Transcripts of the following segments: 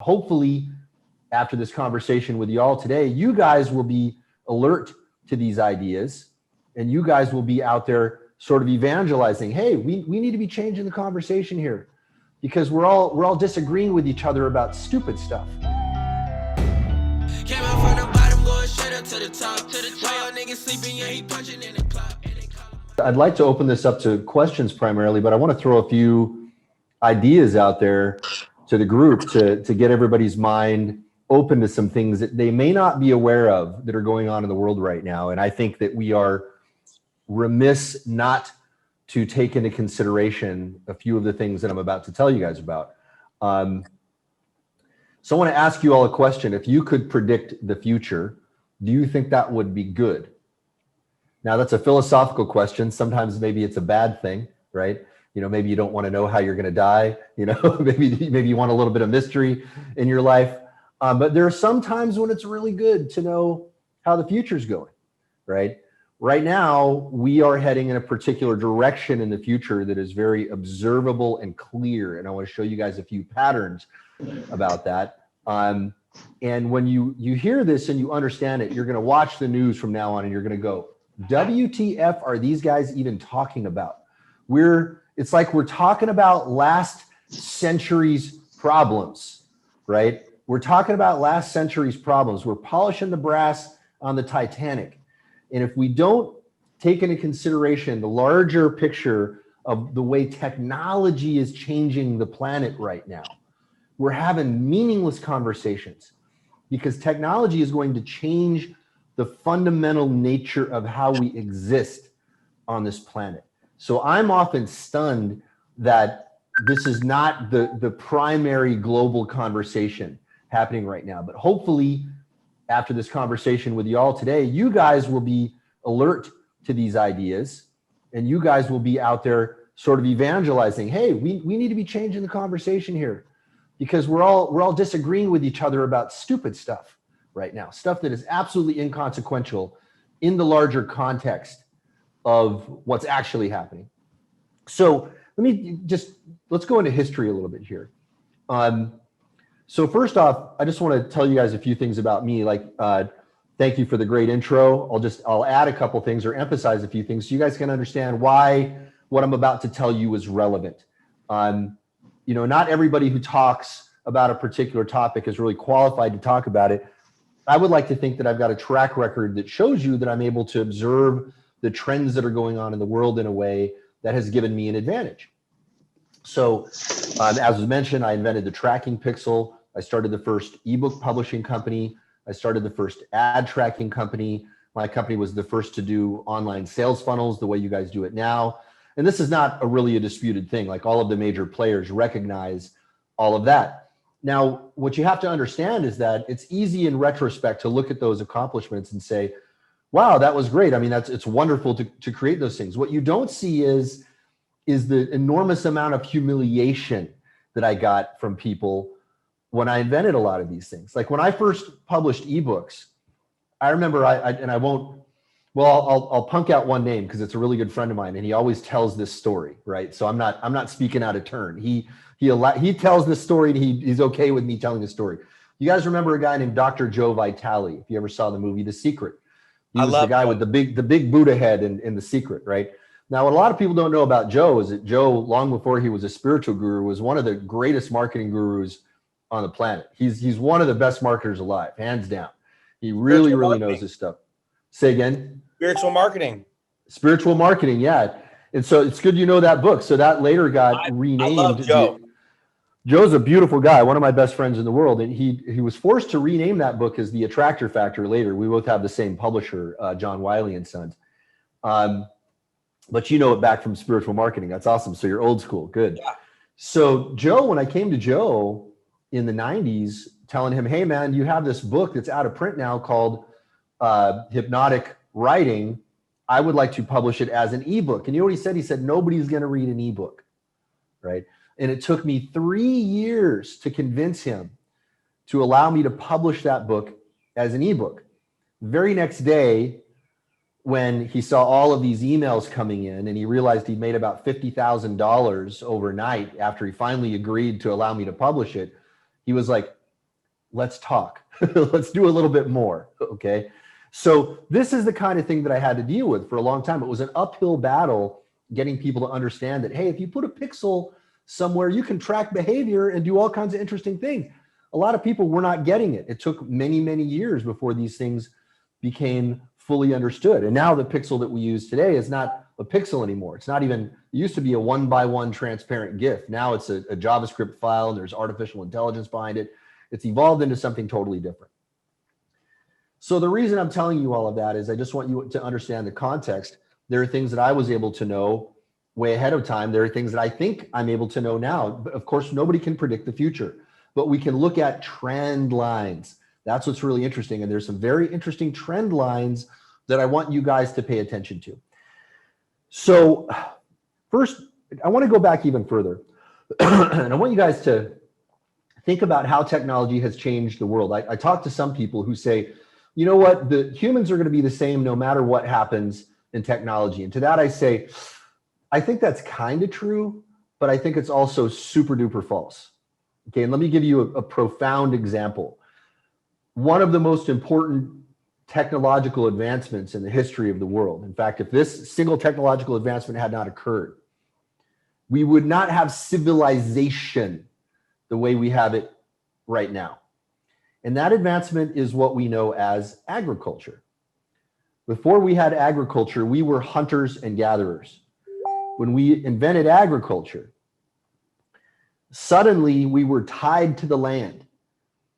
Hopefully, after this conversation with y'all today, you guys will be alert to these ideas and you guys will be out there sort of evangelizing. Hey, we need to be changing the conversation here because we're all disagreeing with each other about stupid stuff. Came out from the bottom, going straight up to the top. While niggas sleeping, yeah, he punching in the clock. I'd like to open this up to questions primarily, but I want to throw a few ideas out there to the group to get everybody's mind open to some things that they may not be aware of that are going on in the world right now. And I think that we are remiss not to take into consideration a few of the things that I'm about to tell you guys about. So I want to ask you all a question. If you could predict the future, do you think that would be good? Now that's a philosophical question. Sometimes maybe it's a bad thing, right? You know, maybe you don't want to know how you're going to die. You know, maybe you want a little bit of mystery in your life. But there are some times when it's really good to know how the future's going, right? Right now, we are heading in a particular direction in the future that is very observable and clear. And I want to show you guys a few patterns about that. And when you hear this and you understand it, you're going to watch the news from now on and you're going to go, WTF are these guys even talking about? It's like we're talking about last century's problems, right? We're talking about last century's problems. We're polishing the brass on the Titanic. And if we don't take into consideration the larger picture of the way technology is changing the planet right now, we're having meaningless conversations because technology is going to change the fundamental nature of how we exist on this planet. So I'm often stunned that this is not the primary global conversation happening right now. But hopefully, after this conversation with y'all today, you guys will be alert to these ideas and you guys will be out there sort of evangelizing. Hey, we need to be changing the conversation here because we're all disagreeing with each other about stupid stuff right now, stuff that is absolutely inconsequential in the larger context of what's actually happening. So let's go into history a little bit here. So first off, I just want to tell you guys a few things about me. Thank you for the great intro. I'll add a couple things or emphasize a few things so you guys can understand why what I'm about to tell you is relevant. Not everybody who talks about a particular topic is really qualified to talk about it. I would like to think that I've got a track record that shows you that I'm able to observe the trends that are going on in the world in a way that has given me an advantage. So as was mentioned, I invented the tracking pixel. I started the first ebook publishing company. I started the first ad tracking company. My company was the first to do online sales funnels the way you guys do it now. And this is not really a disputed thing. Like all of the major players recognize all of that. Now, what you have to understand is that it's easy in retrospect to look at those accomplishments and say, wow, that was great. I mean, it's wonderful to create those things. What you don't see is the enormous amount of humiliation that I got from people when I invented a lot of these things. Like when I first published ebooks, I remember I'll punk out one name because it's a really good friend of mine and he always tells this story, right? So I'm not speaking out of turn. He tells this story and he's okay with me telling the story. You guys remember a guy named Dr. Joe Vitale, if you ever saw the movie The Secret. He was the guy with the big Buddha head in The Secret, right? Now, what a lot of people don't know about Joe is that Joe, long before he was a spiritual guru, was one of the greatest marketing gurus on the planet. He's one of the best marketers alive, hands down. He really knows his stuff. Say again? Spiritual marketing. Spiritual marketing, yeah. And so it's good you know that book. So that later got renamed. I love Joe. Joe's a beautiful guy, one of my best friends in the world. And he was forced to rename that book as The Attractor Factor later. We both have the same publisher, John Wiley and Sons. But you know it back from spiritual marketing. That's awesome. So you're old school. Good. Yeah. So Joe, when I came to Joe in the 90s, telling him, hey, man, you have this book that's out of print now called Hypnotic Writing. I would like to publish it as an ebook. And you know what he said? He said, nobody's going to read an ebook, right? And it took me 3 years to convince him to allow me to publish that book as an ebook. The very next day, when he saw all of these emails coming in and he realized he'd made about $50,000 overnight after he finally agreed to allow me to publish it, he was like, let's talk. Let's do a little bit more, okay? So this is the kind of thing that I had to deal with for a long time. It was an uphill battle getting people to understand that, hey, if you put a pixel somewhere, you can track behavior and do all kinds of interesting things. A lot of people were not getting it. It took many, many years before these things became fully understood. And now the pixel that we use today is not a pixel anymore. It's not even, it used to be a 1x1 transparent GIF. Now it's a JavaScript file and there's artificial intelligence behind it. It's evolved into something totally different. So the reason I'm telling you all of that is I just want you to understand the context. There are things that I was able to know way ahead of time. There are things that I think I'm able to know now. But of course, nobody can predict the future, but we can look at trend lines. That's what's really interesting. And there's some very interesting trend lines that I want you guys to pay attention to. So first, I want to go back even further. And I want you guys to think about how technology has changed the world. I talk to some people who say, you know what, the humans are going to be the same no matter what happens in technology. And to that I say, I think that's kind of true, but I think it's also super duper false. Okay, and let me give you a profound example. One of the most important technological advancements in the history of the world. In fact, if this single technological advancement had not occurred, we would not have civilization the way we have it right now. And that advancement is what we know as agriculture. Before we had agriculture, we were hunters and gatherers. When we invented agriculture, suddenly we were tied to the land.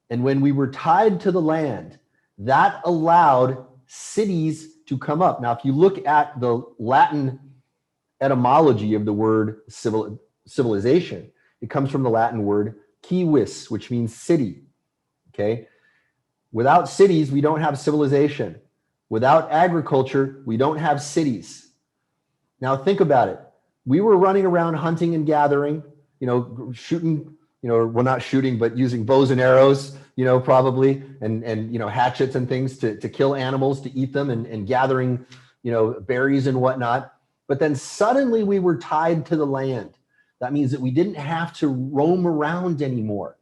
And when we were tied to the land, that allowed cities to come up. Now, if you look at the Latin etymology of the word civilization, it comes from the Latin word civis, which means city. Okay. Without cities, we don't have civilization. Without agriculture, we don't have cities. Now think about it. We were running around hunting and gathering, shooting, well, not shooting, but using bows and arrows, probably, and hatchets and things to kill animals, to eat them, and gathering, berries and whatnot. But then suddenly we were tied to the land. That means that we didn't have to roam around anymore.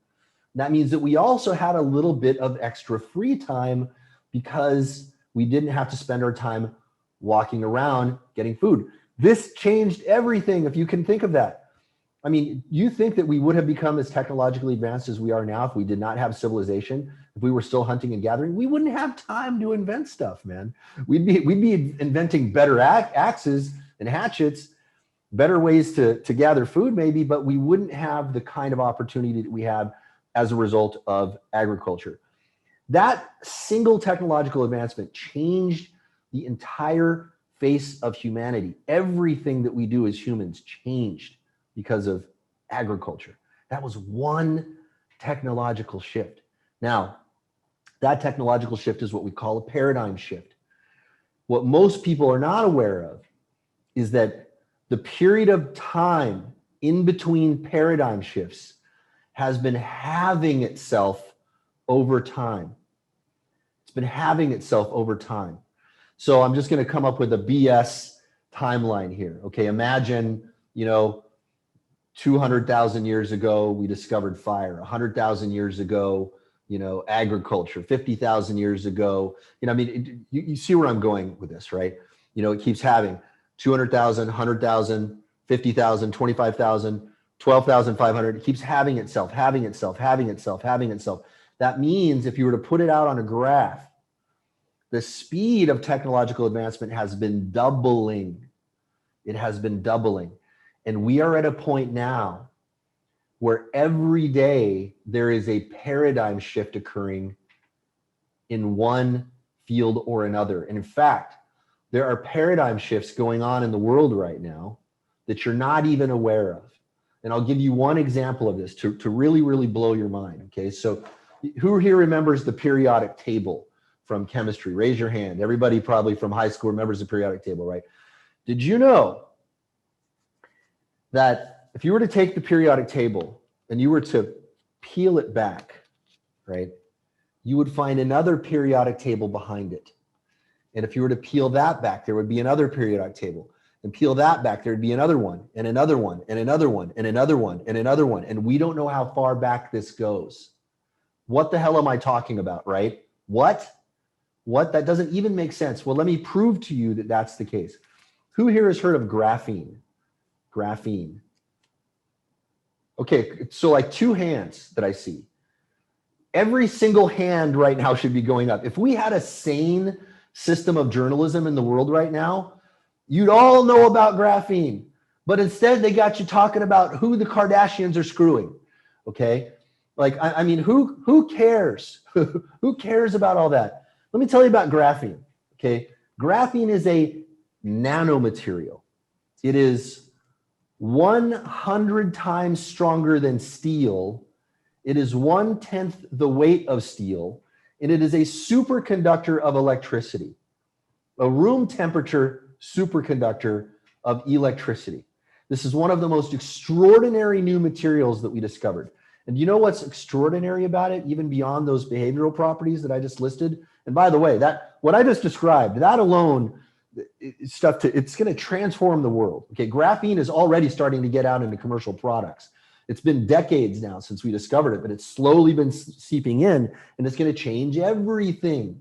That means that we also had a little bit of extra free time because we didn't have to spend our time walking around getting food. This changed everything, if you can think of that. I mean, you think that we would have become as technologically advanced as we are now if we did not have civilization, if we were still hunting and gathering? We wouldn't have time to invent stuff, man. We'd be inventing better axes and hatchets, better ways to gather food maybe, but we wouldn't have the kind of opportunity that we have as a result of agriculture. That single technological advancement changed the entire face of humanity. Everything that we do as humans changed because of agriculture. That was one technological shift. Now, that technological shift is what we call a paradigm shift. What most people are not aware of is that the period of time in between paradigm shifts has been halving itself over time. It's been halving itself over time. So I'm just going to come up with a BS timeline here. Okay, imagine, 200,000 years ago, we discovered fire. 100,000 years ago, agriculture. 50,000 years ago, you see where I'm going with this, right? It keeps having 200,000, 100,000, 50,000, 25,000, 12,500. It keeps having itself. That means if you were to put it out on a graph, the speed of technological advancement has been doubling. It has been doubling. And we are at a point now where every day there is a paradigm shift occurring in one field or another. And in fact, there are paradigm shifts going on in the world right now that you're not even aware of. And I'll give you one example of this to really, really blow your mind. Okay, so who here remembers the periodic table from chemistry? Raise your hand. Everybody probably from high school remembers the periodic table, right? Did you know that if you were to take the periodic table and you were to peel it back, right, you would find another periodic table behind it. And if you were to peel that back, there would be another periodic table. And peel that back, there'd be another one, and another one, and another one, and another one, and another one. And we don't know how far back this goes. What the hell am I talking about, right? What? That doesn't even make sense. Well, let me prove to you that that's the case. Who here has heard of graphene? Graphene. Okay, so like two hands that I see. Every single hand right now should be going up. If we had a sane system of journalism in the world right now, you'd all know about graphene. But instead, they got you talking about who the Kardashians are screwing. Okay, like I mean, who cares? Who cares about all that? Let me tell you about graphene. Okay, graphene is a nanomaterial. It is 100 times stronger than steel. It is 1/10 the weight of steel, and it is a superconductor of electricity, a room temperature superconductor of electricity. This is one of the most extraordinary new materials that we discovered. And you know what's extraordinary about it, even beyond those behavioral properties that I just listed? And by the way, that what I just described, that alone, it's going to transform the world. Okay, graphene is already starting to get out into commercial products. It's been decades now since we discovered it, but it's slowly been seeping in, and it's going to change everything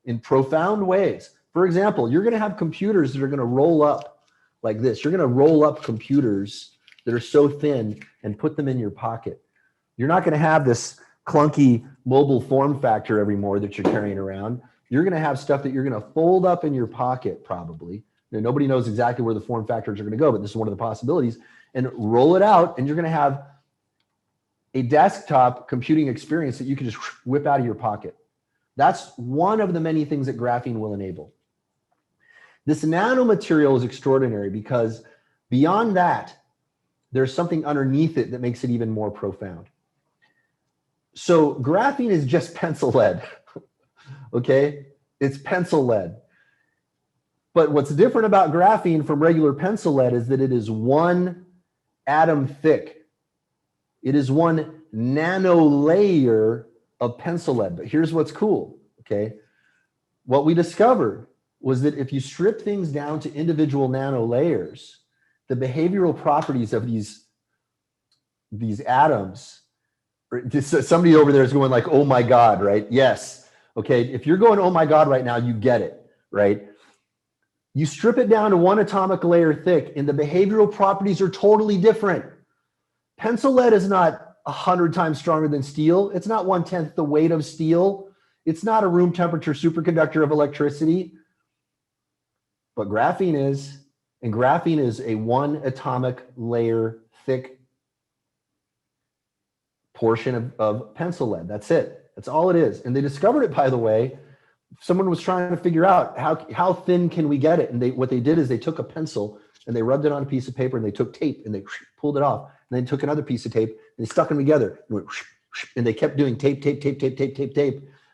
in profound ways. For example, you're going to have computers that are going to roll up like this. You're going to roll up computers that are so thin and put them in your pocket. You're not going to have this clunky mobile form factor anymore that you're carrying around. You're going to have stuff that you're going to fold up in your pocket probably. Now, nobody knows exactly where the form factors are going to go, but this is one of the possibilities. And roll it out, and you're going to have a desktop computing experience that you can just whip out of your pocket. That's one of the many things that graphene will enable. This nanomaterial is extraordinary because beyond that, there's something underneath it that makes it even more profound. So graphene is just pencil lead, okay? It's pencil lead. But what's different about graphene from regular pencil lead is that it is one atom thick. It is one nano layer of pencil lead. But here's what's cool, okay? What we discovered was that if you strip things down to individual nano layers, the behavioral properties of these atoms, somebody over there is going like, oh my God, right? Yes. Okay, if you're going, oh my God right now, you get it, right? You strip it down to one atomic layer thick, and the behavioral properties are totally different. Pencil lead is not 100 times stronger than steel. It's not 1/10 the weight of steel. It's not a room temperature superconductor of electricity. But graphene is, and graphene is a one atomic layer thick portion of pencil lead. That's it. That's all it is. And they discovered it, by the way. Someone was trying to figure out how thin can we get it. And what they did is they took a pencil and they rubbed it on a piece of paper, and they took tape and they pulled it off. And then took another piece of tape and they stuck them together. And they kept doing tape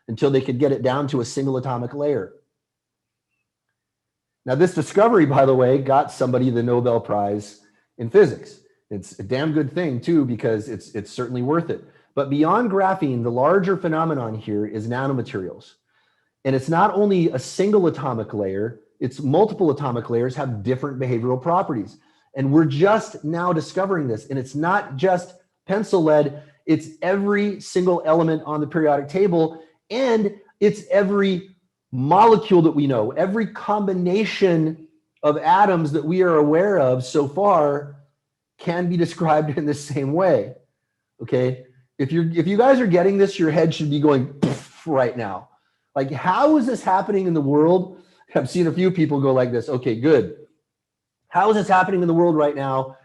until they could get it down to a single atomic layer. Now, this discovery, by the way, got somebody the Nobel Prize in physics. It's a damn good thing, too, because it's certainly worth it. But beyond graphene, the larger phenomenon here is nanomaterials. And it's not only a single atomic layer, it's multiple atomic layers have different behavioral properties. And we're just now discovering this. And it's not just pencil lead, it's every single element on the periodic table, and it's every molecule that we know, every combination of atoms that we are aware of so far can be described in the same way. Okay, if you guys are getting this, your head should be going right now. Like, how is this happening in the world? I've seen a few people go like this. Okay, good. How is this happening in the world right now?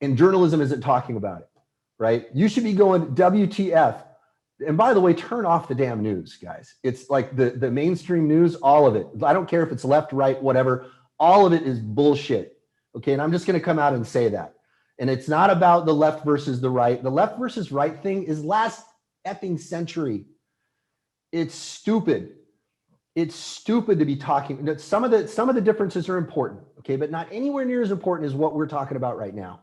And journalism isn't talking about it, right? You should be going WTF. And by the way, turn off the damn news, guys. It's like the mainstream news, all of it. I don't care if it's left, right, whatever. All of it is bullshit. Okay, and I'm just going to come out and say that. And it's not about the left versus the right. The left versus right thing is last effing century. It's stupid. It's stupid to be talking. Some of the differences are important, okay, but not anywhere near as important as what we're talking about right now.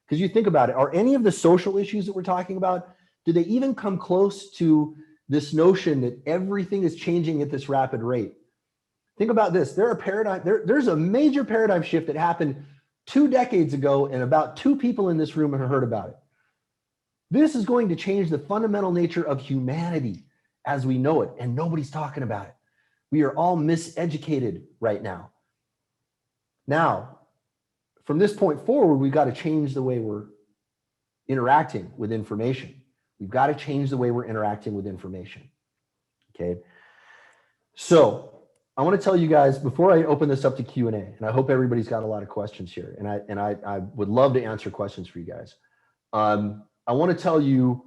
Because you think about it, are any of the social issues that we're talking about, do they even come close to this notion that everything is changing at this rapid rate? Think about this. There's a major paradigm shift that happened 2 decades ago, and about 2 people in this room have heard about it. This is going to change the fundamental nature of humanity as we know it, and nobody's talking about it. We are all miseducated right now. Now, from this point forward, we've got to change the way we're interacting with information. We've got to change the way we're interacting with information. Okay. So I want to tell you guys before I open this up to Q&A, and I hope everybody's got a lot of questions here, and I would love to answer questions for you guys. I want to tell you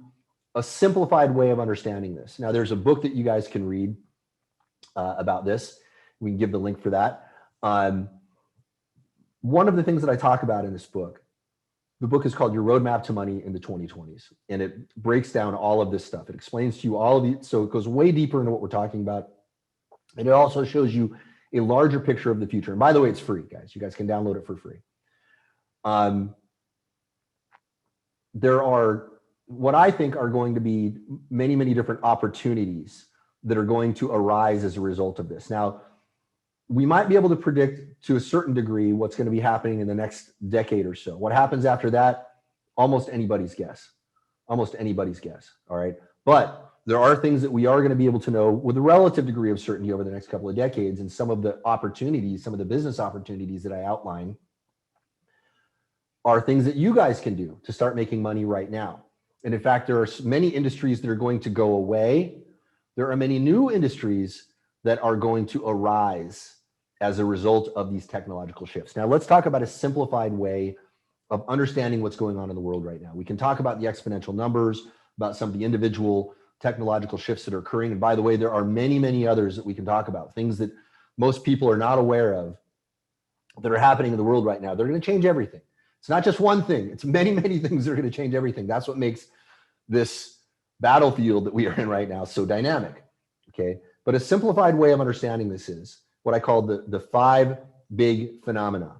a simplified way of understanding this. Now, there's a book that you guys can read about this. We can give the link for that. One of the things that I talk about in this book, the book is called Your Roadmap to Money in the 2020s, and it breaks down all of this stuff. It explains to you all of the, so it goes way deeper into what we're talking about. And it also shows you a larger picture of the future. And by the way, it's free, guys. You guys can download it for free. There are what I think are going to be many, many different opportunities that are going to arise as a result of this. Now, we might be able to predict to a certain degree what's going to be happening in the next decade or so. What happens after that, almost anybody's guess. Almost anybody's guess, all right? But there are things that we are going to be able to know with a relative degree of certainty over the next couple of decades, and some of the opportunities, some of the business opportunities that I outline are things that you guys can do to start making money right now. And in fact, there are many industries that are going to go away. There are many new industries that are going to arise as a result of these technological shifts. Now, let's talk about a simplified way of understanding what's going on in the world right now. We can talk about the exponential numbers, about some of the individual technological shifts that are occurring. And by the way, there are many, many others that we can talk about, things that most people are not aware of that are happening in the world right now. They're going to change everything. It's not just one thing. It's many, many things that are going to change everything. That's what makes this battlefield that we are in right now so dynamic, okay? But a simplified way of understanding this is what I call the five big phenomena.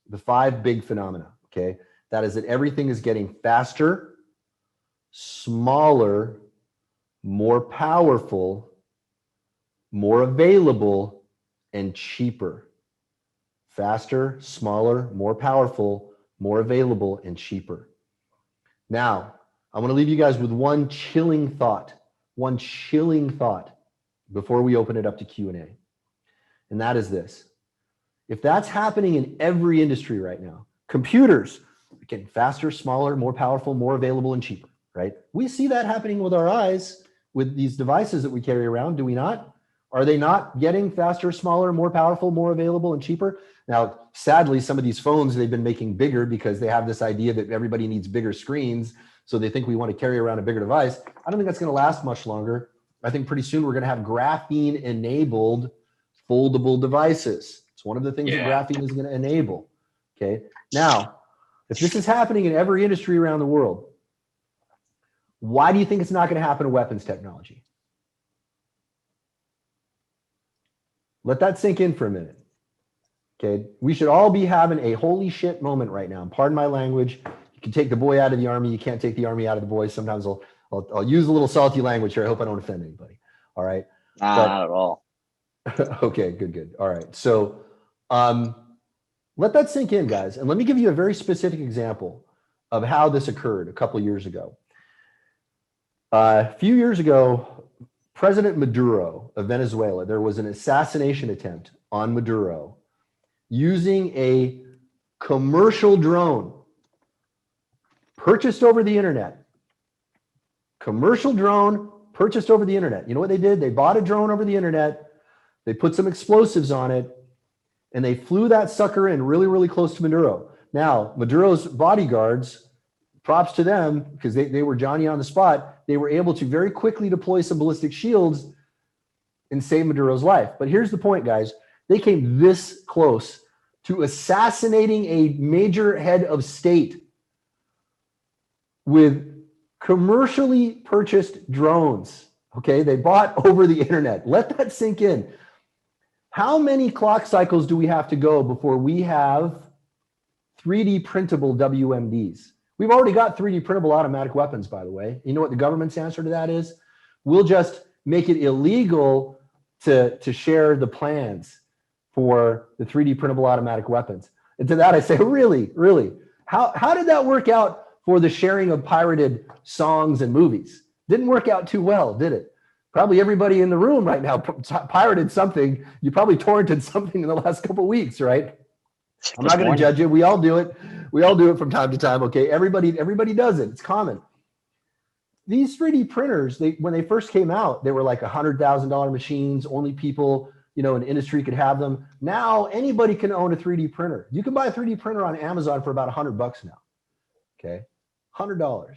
The five big phenomena, okay? That is that everything is getting faster, smaller, more powerful, more available, and cheaper. Faster, smaller, more powerful, more available, and cheaper. Now, I want to leave you guys with one chilling thought before we open it up to Q&A. And that is this. If that's happening in every industry right now, computers are getting faster, smaller, more powerful, more available, and cheaper, right? We see that happening with our eyes with these devices that we carry around, do we not? Are they not getting faster, smaller, more powerful, more available, and cheaper? Now, sadly, some of these phones, they've been making bigger because they have this idea that everybody needs bigger screens. So they think we want to carry around a bigger device. I don't think that's going to last much longer. I think pretty soon we're going to have graphene-enabled foldable devices. It's one of the things that graphene is going to enable. Okay. Now, if this is happening in every industry around the world, why do you think it's not going to happen in weapons technology? Let that sink in for a minute. Okay. We should all be having a holy shit moment right now. Pardon my language. You can take the boy out of the army. You can't take the army out of the boy. Sometimes I'll use a little salty language here. I hope I don't offend anybody. All right. Not at all. Okay, good. All right. So let that sink in, guys. And let me give you a very specific example of how this occurred a couple of years ago. A few years ago, President Maduro of Venezuela, there was an assassination attempt on Maduro using a commercial drone purchased over the internet. Commercial drone purchased over the internet. You know what they did? They bought a drone over the internet. They put some explosives on it, and they flew that sucker in really, really close to Maduro. Now, Maduro's bodyguards, props to them, because they were Johnny on the spot. They were able to very quickly deploy some ballistic shields and save Maduro's life. But here's the point, guys. They came this close to assassinating a major head of state with commercially purchased drones. Okay, they bought over the internet. Let that sink in. How many clock cycles do we have to go before we have 3D printable WMDs? We've already got 3D printable automatic weapons, by the way. You know what the government's answer to that is? We'll just make it illegal to share the plans for the 3D printable automatic weapons. And to that I say, really? How did that work out for the sharing of pirated songs and movies. Didn't work out too well, did it? Probably everybody in the room right now pirated something. You probably torrented something in the last couple of weeks, right? I'm not going to judge you. We all do it. We all do it from time to time. Okay, everybody does it. It's common. These 3D printers, when they first came out, they were like $100,000 machines. Only people, in the industry could have them. Now anybody can own a 3D printer. You can buy a 3D printer on Amazon for about $100 now. Okay, $100.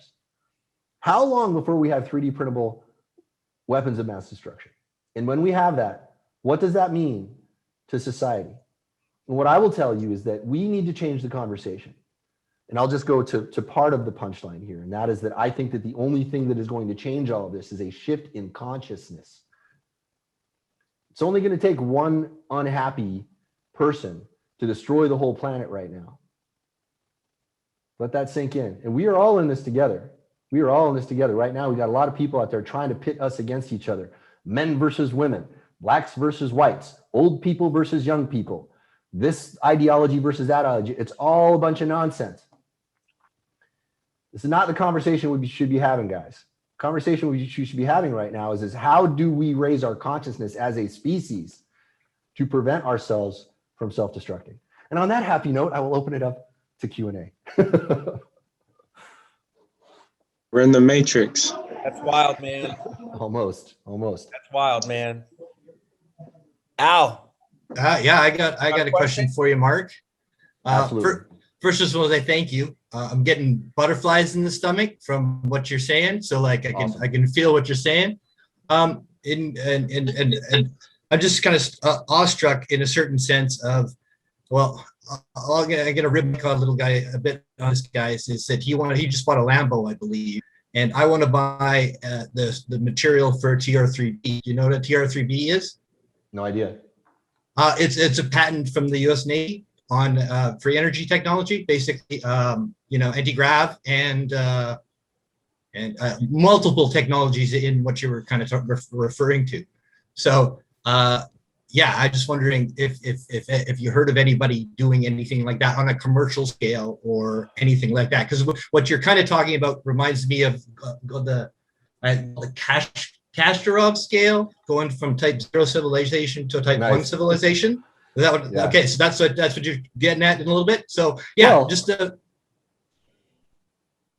How long before we have 3D printable weapons of mass destruction? And when we have that, what does that mean to society? And what I will tell you is that we need to change the conversation. And I'll just go to part of the punchline here. And that is that I think that the only thing that is going to change all of this is a shift in consciousness. It's only going to take one unhappy person to destroy the whole planet right now. Let that sink in. And we are all in this together. We are all in this together. Right now, we got a lot of people out there trying to pit us against each other. Men versus women, blacks versus whites, old people versus young people. This ideology versus that ideology. It's all a bunch of nonsense. This is not the conversation we should be having, guys. The conversation we should be having right now is how do we raise our consciousness as a species to prevent ourselves from self-destructing? And on that happy note, I will open it up to Q&A. We're in the Matrix. That's wild, man. Almost. That's wild, man. Al. Yeah, I got a question for you, Mark. Absolutely. First of all, I thank you. I'm getting butterflies in the stomach from what you're saying, so like I can feel what you're saying. And I'm just kind of awestruck in a certain sense of, well, I'm gonna rib a little guy a bit on this guy. Is that he just bought a Lambo, I believe, and I want to buy the material for TR3B. You know what a TR3B is? No idea. It's a patent from the U.S. Navy on free energy technology, basically, anti-grav and multiple technologies in what you were kind of referring to. So, I'm just wondering if you heard of anybody doing anything like that on a commercial scale or anything like that, because what you're kind of talking about reminds me of the Kasparov scale, going from type 0 civilization to type 1 civilization. Is that what, okay, so that's what you're getting at in a little bit. So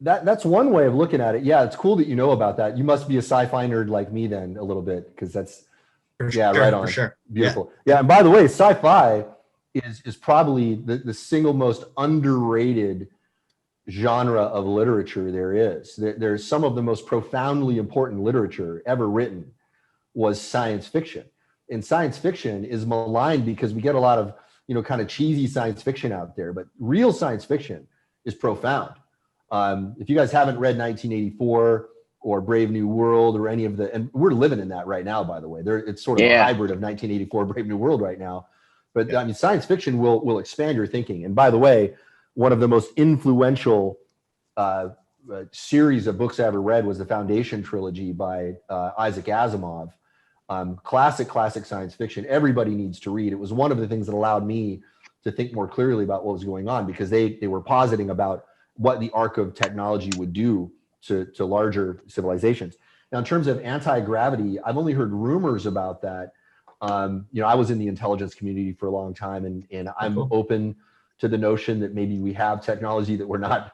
that's one way of looking at it. Yeah, it's cool that you know about that. You must be a sci-fi nerd like me then a little bit, because that's right on. For sure. Beautiful. Yeah, and by the way, sci-fi is probably the single most underrated genre of literature there is. There's some of the most profoundly important literature ever written was science fiction. And science fiction is maligned because we get a lot of, kind of cheesy science fiction out there, but real science fiction is profound. If you guys haven't read 1984 or Brave New World or any of and we're living in that right now, by the way, it's sort of a hybrid of 1984 Brave New World right now. But I mean, science fiction will expand your thinking. And by the way, one of the most influential series of books I ever read was the Foundation trilogy by Isaac Asimov. Classic science fiction. Everybody needs to read. It was one of the things that allowed me to think more clearly about what was going on, because they were positing about what the arc of technology would do to larger civilizations. Now, in terms of anti-gravity, I've only heard rumors about that. I was in the intelligence community for a long time, and I'm open to the notion that maybe we have technology that we're not,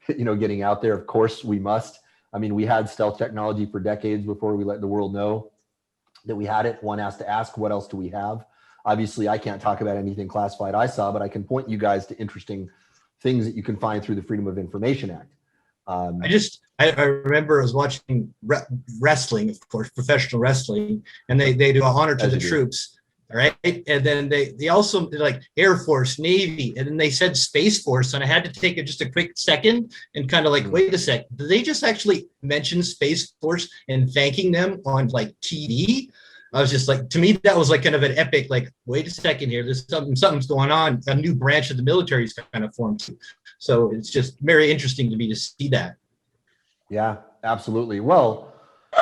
getting out there. Of course, we must. I mean, we had stealth technology for decades before we let the world know that we had it. One has to ask, what else do we have? Obviously, I can't talk about anything classified I saw, but I can point you guys to interesting things that you can find through the Freedom of Information Act. I remember I was watching wrestling, of course, professional wrestling, and they do honor to the troops. All right. And then they also did like Air Force, Navy, and then they said Space Force. And I had to take just a quick second and kind of like, wait a sec, did they just actually mention Space Force and thanking them on like TV? I was just like, to me, that was like kind of an epic, like, wait a second here, there's something's going on. A new branch of the military is kind of formed. So it's just very interesting to me to see that. Yeah, absolutely. Well,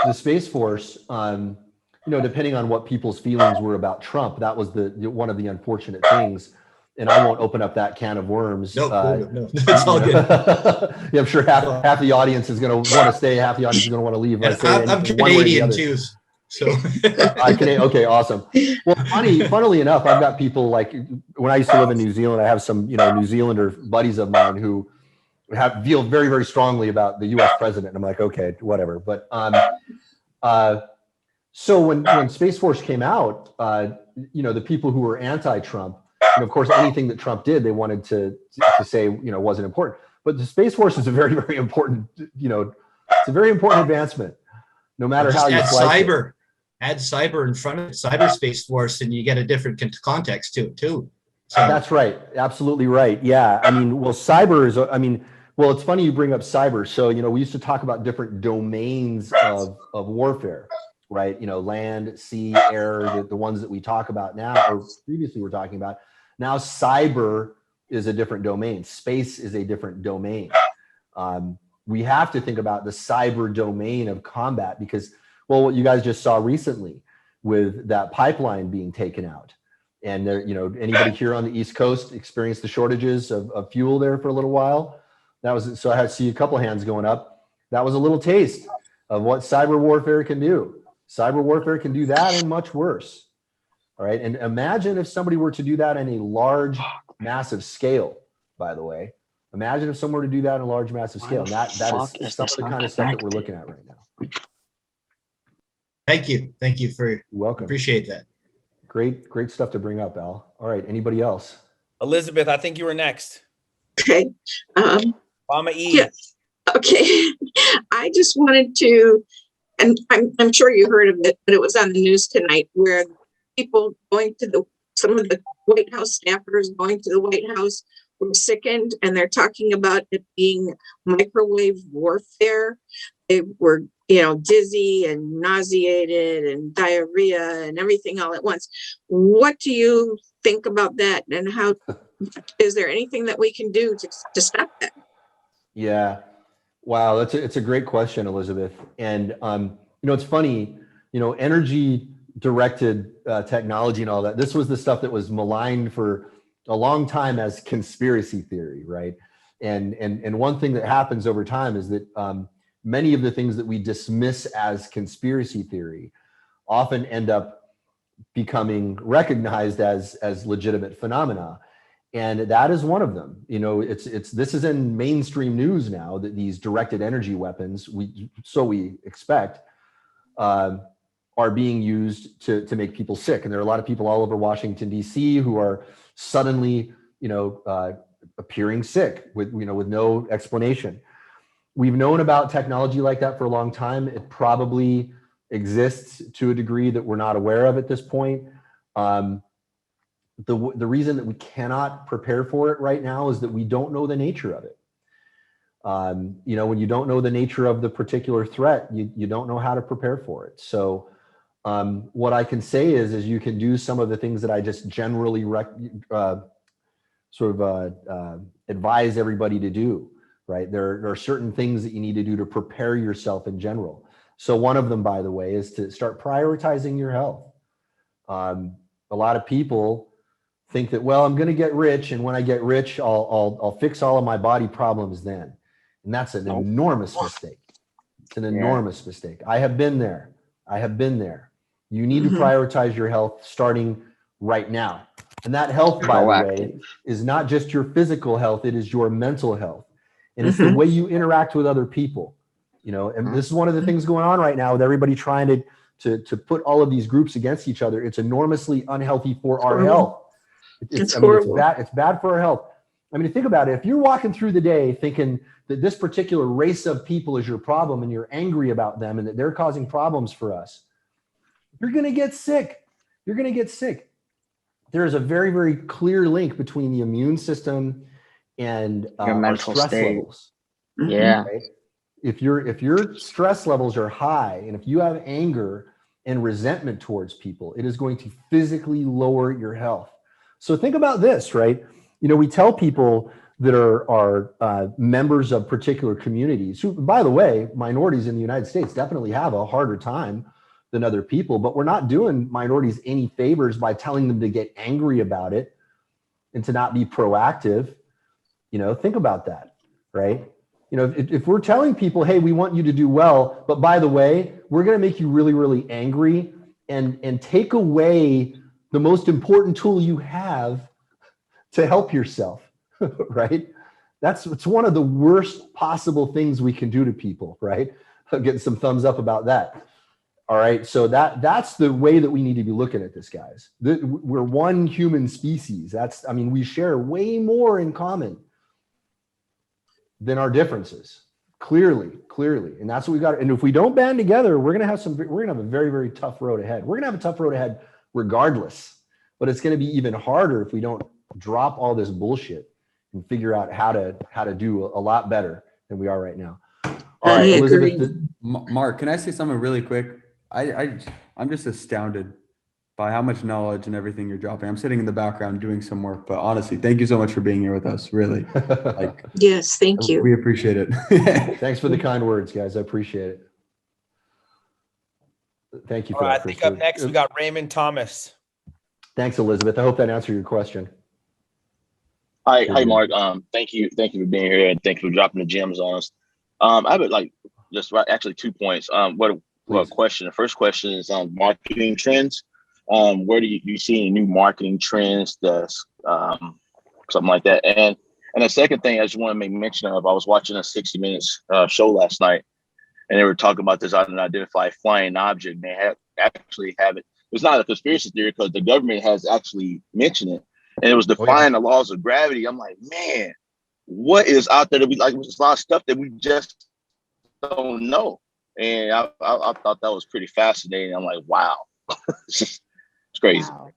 the Space Force, depending on what people's feelings were about Trump, that was one of the unfortunate things and I won't open up that can of worms. No, it's all good. Yeah, I'm sure half the audience is going to want to stay, half the audience is going to want to leave. And I'm Canadian too, so. Okay, awesome. Well, funnily enough, I've got people like when I used to live in New Zealand, I have some, New Zealander buddies of mine who feel very, very strongly about the U.S. president. And I'm like, okay, whatever. But so when Space Force came out, the people who were anti-Trump, and of course, anything that Trump did, they wanted to say, wasn't important. But the Space Force is a very, very important, it's a very important advancement, no matter how you slice it. Add cyber in front of cyberspace force, and you get a different context to it too. So. That's right. Absolutely right. Yeah. Cyber is, it's funny you bring up cyber. So, we used to talk about different domains of warfare, right? Land, sea, air, the ones that we talk about now, or previously we're talking about. Now, cyber is a different domain. Space is a different domain. We have to think about the cyber domain of combat because, what you guys just saw recently with that pipeline being taken out. And there, anybody here on the East Coast experienced the shortages of fuel there for a little while. So I had to see a couple hands going up. That was a little taste of what cyber warfare can do. Cyber warfare can do that and much worse. All right. And imagine if somebody were to do that in a large, massive scale, by the way. Imagine if someone were to do that in a large, massive scale. And that is some of the kind of stuff that we're looking at right now. Thank you for You're welcome. Appreciate that. Great stuff to bring up, Al. All right, anybody else? Elizabeth, I think you were next. Okay. Mama E. Yeah. Okay. I just wanted to, and I'm sure you heard of it, but it was on the news tonight where people some of the White House staffers going to the White House were sickened, and they're talking about it being microwave warfare. They were, dizzy and nauseated and diarrhea and everything all at once. What do you think about that? And how is there anything that we can do to stop that? Yeah. Wow. It's a great question, Elizabeth. And, it's funny, energy directed technology and all that. This was the stuff that was maligned for a long time as conspiracy theory. Right. And one thing that happens over time is that, many of the things that we dismiss as conspiracy theory often end up becoming recognized as legitimate phenomena. And that is one of them. This is in mainstream news now that these directed energy weapons, we expect, are being used to make people sick. And there are a lot of people all over Washington, D.C. who are suddenly, appearing sick with no explanation. We've known about technology like that for a long time. It probably exists to a degree that we're not aware of at this point. The reason that we cannot prepare for it right now is that we don't know the nature of it. When you don't know the nature of the particular threat, you don't know how to prepare for it. So what I can say is you can do some of the things that I just generally advise everybody to do. Right. There are certain things that you need to do to prepare yourself in general. So one of them, by the way, is to start prioritizing your health. A lot of people think that, well, I'm going to get rich, and when I get rich, I'll fix all of my body problems then. And that's an enormous mistake. It's an enormous mistake. I have been there. You need to prioritize your health starting right now. And that health, by the way, is not just your physical health, it is your mental health. And it's the way you interact with other people, and this is one of the things going on right now with everybody trying to put all of these groups against each other. It's enormously unhealthy for our health. It's horrible. It's bad for our health. Think about it. If you're walking through the day thinking that this particular race of people is your problem and you're angry about them and that they're causing problems for us, you're going to get sick. There is a very, very clear link between the immune system and your mental stress state. levels. Yeah. Right? If your stress levels are high and if you have anger and resentment towards people, it is going to physically lower your health. So think about this, right? We tell people that are members of particular communities who, by the way, minorities in the United States definitely have a harder time than other people, but we're not doing minorities any favors by telling them to get angry about it and to not be proactive, think about that, right? If we're telling people, hey, we want you to do well, but by the way, we're going to make you really, really angry and take away the most important tool you have to help yourself, right? It's one of the worst possible things we can do to people, right? I'm getting some thumbs up about that. All right. So that's the way that we need to be looking at this, guys. We're one human species. We share way more in common than our differences. Clearly. And that's what we got. And if we don't band together, we're going to have a very, very tough road ahead. We're going to have a tough road ahead regardless, but it's going to be even harder if we don't drop all this bullshit and figure out how to do a lot better than we are right now. All right, Elizabeth. Mark, can I say something really quick? I'm just astounded by how much knowledge and everything you're dropping. I'm sitting in the background doing some work, but honestly, thank you so much for being here with us. Really. Yes, thank you. We appreciate it. Thanks for the kind words, guys. I appreciate it. Thank you for that. I think up next we got Raymond Thomas. Thanks, Elizabeth. I hope that answered your question. Hi, Mark. Thank you for being here, and thank you for dropping the gems on us. I have actually 2 points. What question? The first question is on marketing trends. Where do you see any new marketing trends? Something like that. And the second thing I just want to make mention of, I was watching a 60 Minutes show last night, and they were talking about this unidentified flying object. They have it. It's not a conspiracy theory because the government has actually mentioned it, and it was defying the laws of gravity. I'm like, man, what is out there that there's a lot of stuff that we just don't know. And I thought that was pretty fascinating. I'm like, wow, it's crazy. Wow.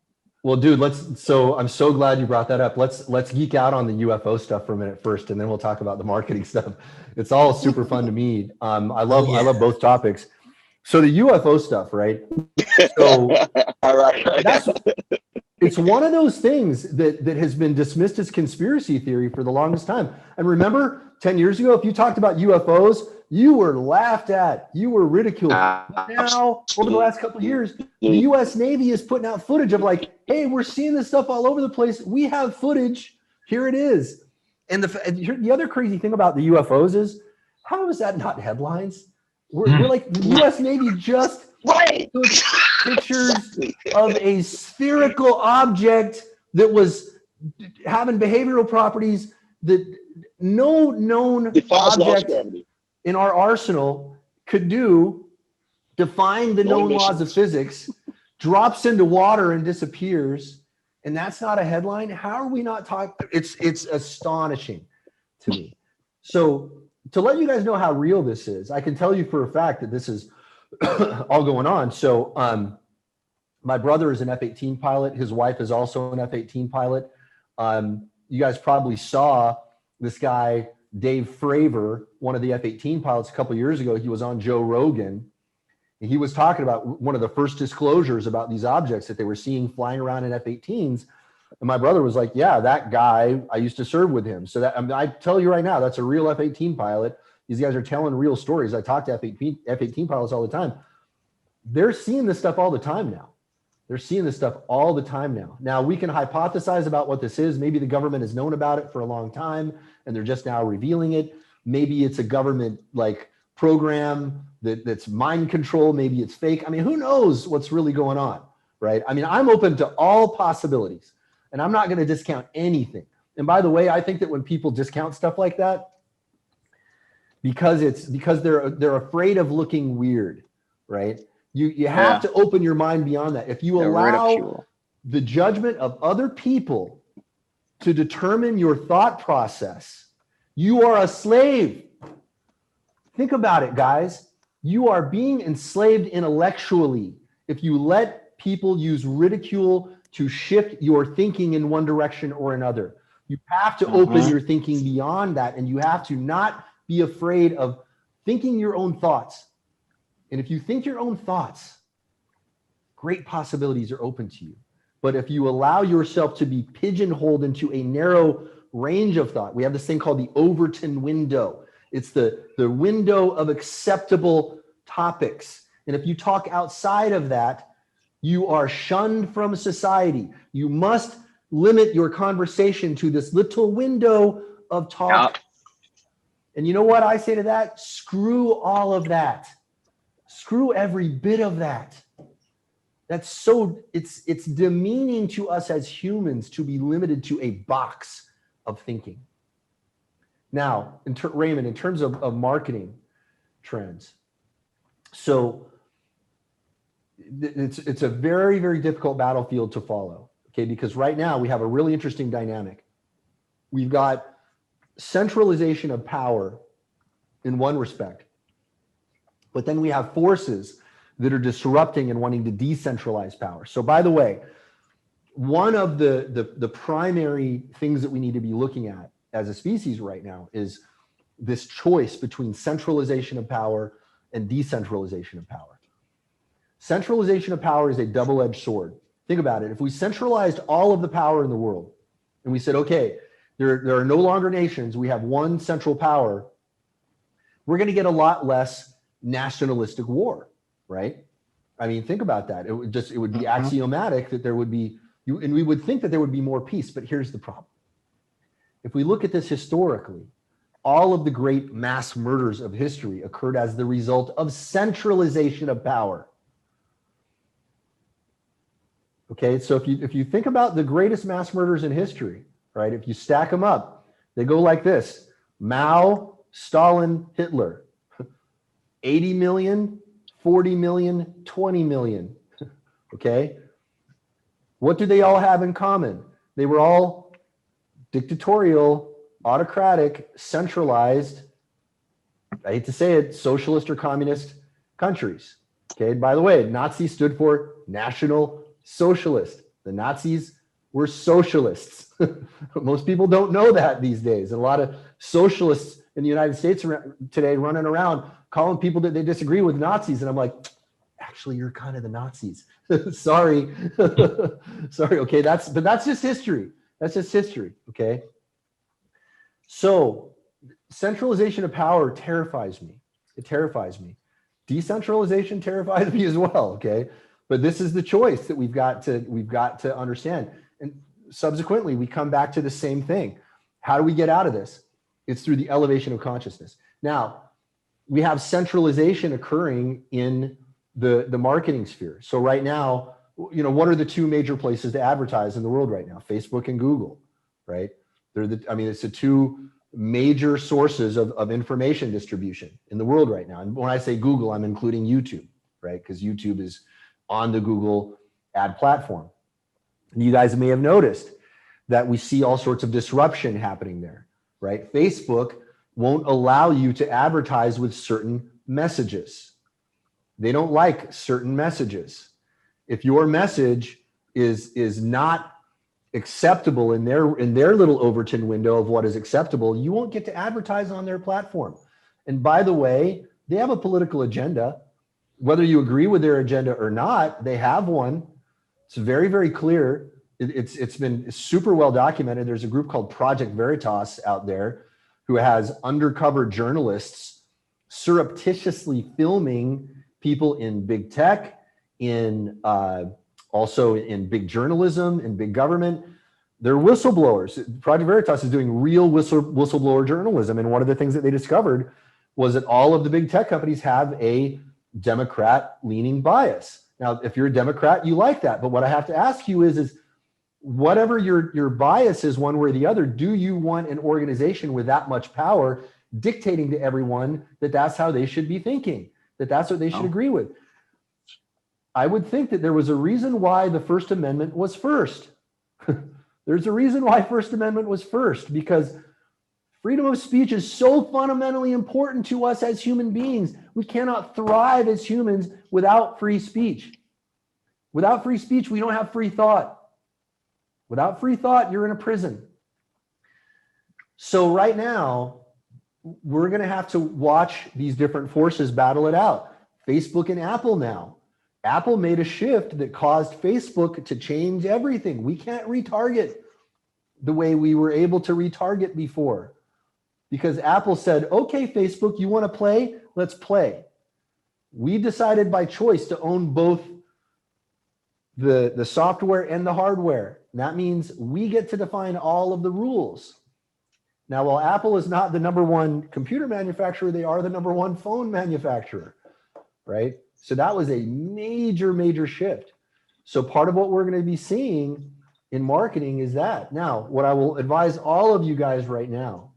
Well, dude, I'm so glad you brought that up. Let's geek out on the UFO stuff for a minute first, and then we'll talk about the marketing stuff. It's all super fun to me. I love both topics. So the UFO stuff, right? So All right. it's one of those things that has been dismissed as conspiracy theory for the longest time. And remember, 10 years ago, if you talked about UFOs, you were laughed at, you were ridiculed. Now, over the last couple of years, the U.S. Navy is putting out footage of hey, we're seeing this stuff all over the place. We have footage. Here it is. And the other crazy thing about the UFOs is, how is that not headlines? We're like, the U.S. Navy just took pictures of a spherical object that was having behavioral properties that no known object in our arsenal could do, defying the known laws of physics, drops into water and disappears, and that's not a headline. How are we not talking? It's astonishing to me. So to let you guys know how real this is, I can tell you for a fact that this is all going on. So my brother is an F-18 pilot. His wife is also an F-18 pilot. You guys probably saw this guy, Dave Fravor, one of the F-18 pilots a couple of years ago. He was on Joe Rogan. And he was talking about one of the first disclosures about these objects that they were seeing flying around in F-18s. And my brother was like, yeah, that guy, I used to serve with him. So I tell you right now, that's a real F-18 pilot. These guys are telling real stories. I talk to F-18 pilots all the time. They're seeing this stuff all the time now. Now, we can hypothesize about what this is. Maybe the government has known about it for a long time, and they're just now revealing it. Maybe it's a government program that's mind control. Maybe it's fake. I mean, who knows what's really going on, right? I mean, I'm open to all possibilities, and I'm not going to discount anything. And by the way, I think that when people discount stuff like that, because they're afraid of looking weird, right? You have to open your mind beyond that. If you allow the judgment of other people to determine your thought process, you are a slave. Think about it, guys. You are being enslaved intellectually if you let people use ridicule to shift your thinking in one direction or another. You have to open your thinking beyond that, and you have to not be afraid of thinking your own thoughts. And if you think your own thoughts, great possibilities are open to you. But if you allow yourself to be pigeonholed into a narrow range of thought, we have this thing called the Overton window. It's the window of acceptable topics. And if you talk outside of that, you are shunned from society. You must limit your conversation to this little window of talk. Yep. And you know what I say to that? Screw all of that. Screw every bit of that. That's so, it's demeaning to us as humans to be limited to a box of thinking. Now, Raymond, in terms of marketing trends, so it's a very, very difficult battlefield to follow, okay? Because right now we have a really interesting dynamic. We've got centralization of power in one respect, but then we have forces that are disrupting and wanting to decentralize power. So by the way, one of the primary things that we need to be looking at as a species right now is this choice between centralization of power and decentralization of power. Centralization of power is a double-edged sword. Think about it. If we centralized all of the power in the world and we said, okay, there are no longer nations, we have one central power, we're going to get a lot less nationalistic war, right? I mean, think about that. It would be axiomatic that there would be, and we would think that there would be more peace, but here's the problem. If we look at this historically, all of the great mass murders of history occurred as the result of centralization of power. Okay, so if you think about the greatest mass murders in history, right? If you stack them up, they go like this: Mao, Stalin, Hitler. 80 million, 40 million, 20 million. Okay? What do they all have in common? They were all dictatorial, autocratic, centralized, I hate to say it, socialist or communist countries. Okay, by the way, Nazi stood for National Socialist. The Nazis were socialists. Most people don't know that these days. And a lot of socialists in the United States today running around calling people that they disagree with Nazis. And I'm like, actually, you're kind of the Nazis. Sorry. Sorry. Okay, but that's just history. That's just history. Okay. So centralization of power terrifies me. It terrifies me. Decentralization terrifies me as well. Okay. But this is the choice that we've got to understand. And subsequently, we come back to the same thing. How do we get out of this? It's through the elevation of consciousness. Now, we have centralization occurring in the marketing sphere. So right now, you know, what are the two major places to advertise in the world right now? Facebook and Google, right? It's the two major sources of information distribution in the world right now. And when I say Google, I'm including YouTube, right? Because YouTube is on the Google ad platform. And you guys may have noticed that we see all sorts of disruption happening there, right? Facebook won't allow you to advertise with certain messages. They don't like certain messages. If your message is not acceptable in their little Overton window of what is acceptable, you won't get to advertise on their platform. And by the way, they have a political agenda. Whether you agree with their agenda or not, they have one. It's very, very clear. It's been super well documented. There's a group called Project Veritas out there who has undercover journalists surreptitiously filming people in big tech, also in big journalism, in big government. They're whistleblowers. Project Veritas is doing real whistleblower journalism. And one of the things that they discovered was that all of the big tech companies have a Democrat-leaning bias. Now, if you're a Democrat, you like that. But what I have to ask you is whatever your bias is one way or the other, do you want an organization with that much power dictating to everyone that that's how they should be thinking, that that's what they should agree with? I would think that there was a reason why the First Amendment was first. There's a reason why First Amendment was first, because freedom of speech is so fundamentally important to us as human beings. We cannot thrive as humans without free speech. Without free speech, we don't have free thought. Without free thought, you're in a prison. So right now, we're going to have to watch these different forces battle it out. Facebook and Apple now. Apple made a shift that caused Facebook to change everything. We can't retarget the way we were able to retarget before, because Apple said, okay, Facebook, you want to play? Let's play. We decided by choice to own both the software and the hardware. And that means we get to define all of the rules. Now, while Apple is not the number one computer manufacturer, they are the number one phone manufacturer, right? So that was a major, major shift. So part of what we're going to be seeing in marketing is that. Now, what I will advise all of you guys right now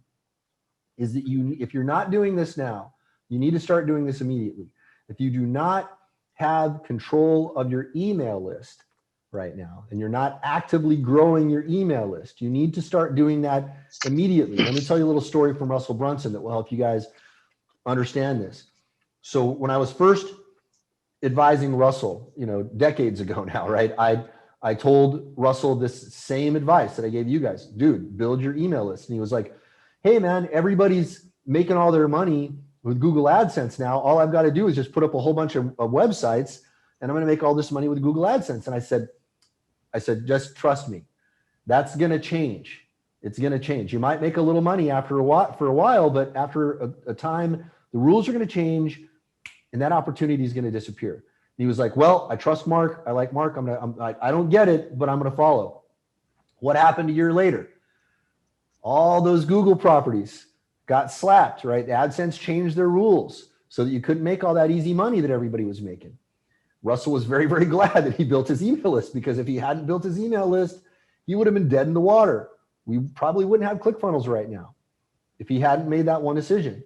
is that if you're not doing this now, you need to start doing this immediately. If you do not have control of your email list right now, and you're not actively growing your email list, you need to start doing that immediately. Let me tell you a little story from Russell Brunson that will help you guys understand this. So when I was first advising Russell, decades ago now, right? I told Russell this same advice that I gave you guys. Dude, build your email list. And he was like, hey man, everybody's making all their money with Google AdSense now. All I've got to do is just put up a whole bunch of websites and I'm going to make all this money with Google AdSense. And I said, just trust me, that's going to change. It's going to change. You might make a little money for a while, but after a time, the rules are going to change and that opportunity is going to disappear. And he was like, well, I trust Mark. I like Mark. I don't get it, but I'm going to follow. What happened a year later? All those Google properties got slapped, right? AdSense changed their rules so that you couldn't make all that easy money that everybody was making. Russell was very, very glad that he built his email list, because if he hadn't built his email list, he would have been dead in the water. We probably wouldn't have ClickFunnels right now if he hadn't made that one decision.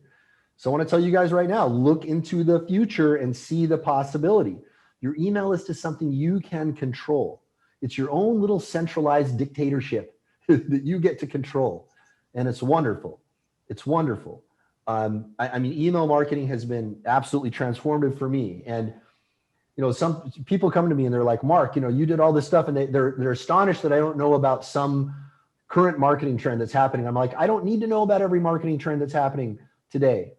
So I want to tell you guys right now, look into the future and see the possibility. Your email list is something you can control. It's your own little centralized dictatorship that you get to control. And it's wonderful. It's wonderful. I mean, email marketing has been absolutely transformative for me. And some people come to me and they're like, Mark, you did all this stuff, and they're astonished that I don't know about some current marketing trend that's happening. I'm like, I don't need to know about every marketing trend that's happening today.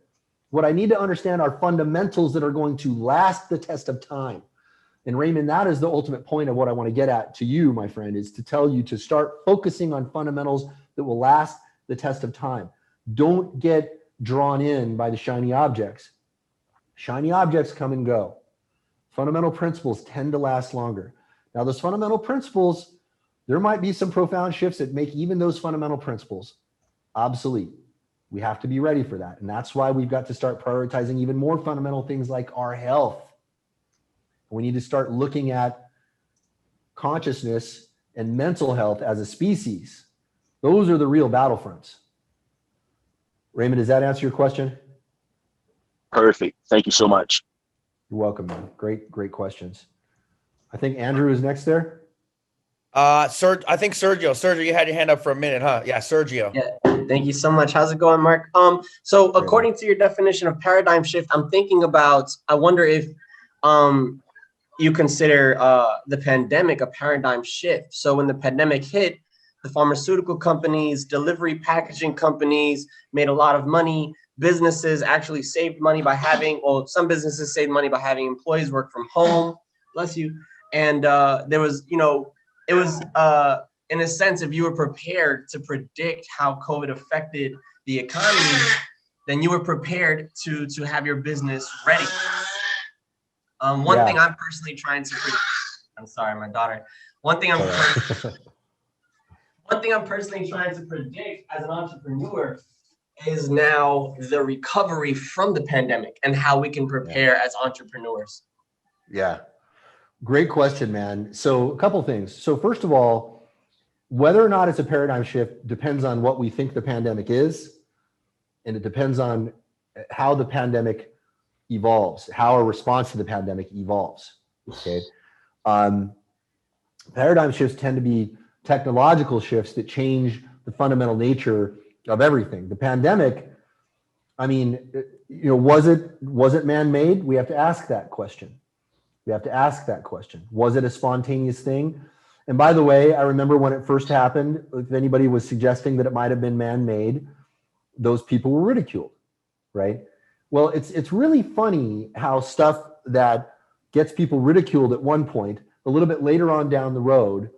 What I need to understand are fundamentals that are going to last the test of time. And Raymond, that is the ultimate point of what I want to get at to you, my friend, is to tell you to start focusing on fundamentals that will last the test of time. Don't get drawn in by the shiny objects. Shiny objects come and go. Fundamental principles tend to last longer. Now, those fundamental principles, there might be some profound shifts that make even those fundamental principles obsolete. We have to be ready for that. And that's why we've got to start prioritizing even more fundamental things like our health. We need to start looking at consciousness and mental health as a species. Those are the real battlefronts. Raymond, does that answer your question? Perfect. Thank you so much. You're welcome, man. Great questions. I think Andrew is next there. I think Sergio, you had your hand up for a minute, huh? Yeah, Sergio. Yeah, thank you so much. How's it going, Mark? So according to your definition of paradigm shift, I'm thinking about, I wonder if you consider the pandemic a paradigm shift. So when the pandemic hit, the pharmaceutical companies, delivery packaging companies made a lot of money. Businesses actually saved money by having, well, some businesses saved money by having employees work from home. Bless you. And there was, it was, in a sense, if you were prepared to predict how COVID affected the economy, then you were prepared to have your business ready. One thing I'm personally trying to predict, I'm sorry, my daughter. One thing I'm personally trying to predict as an entrepreneur is now the recovery from the pandemic and how we can prepare as entrepreneurs. Yeah. Great question, man. So a couple things. So first of all, whether or not it's a paradigm shift depends on what we think the pandemic is, and it depends on how the pandemic evolves, how our response to the pandemic evolves. Okay. Paradigm shifts tend to be technological shifts that change the fundamental nature of everything. The pandemic, I mean, was it man-made? We have to ask that question. Was it a spontaneous thing? And by the way, I remember when it first happened, if anybody was suggesting that it might have been man-made, those people were ridiculed, right? Well, it's really funny how stuff that gets people ridiculed at one point, a little bit later on down the road,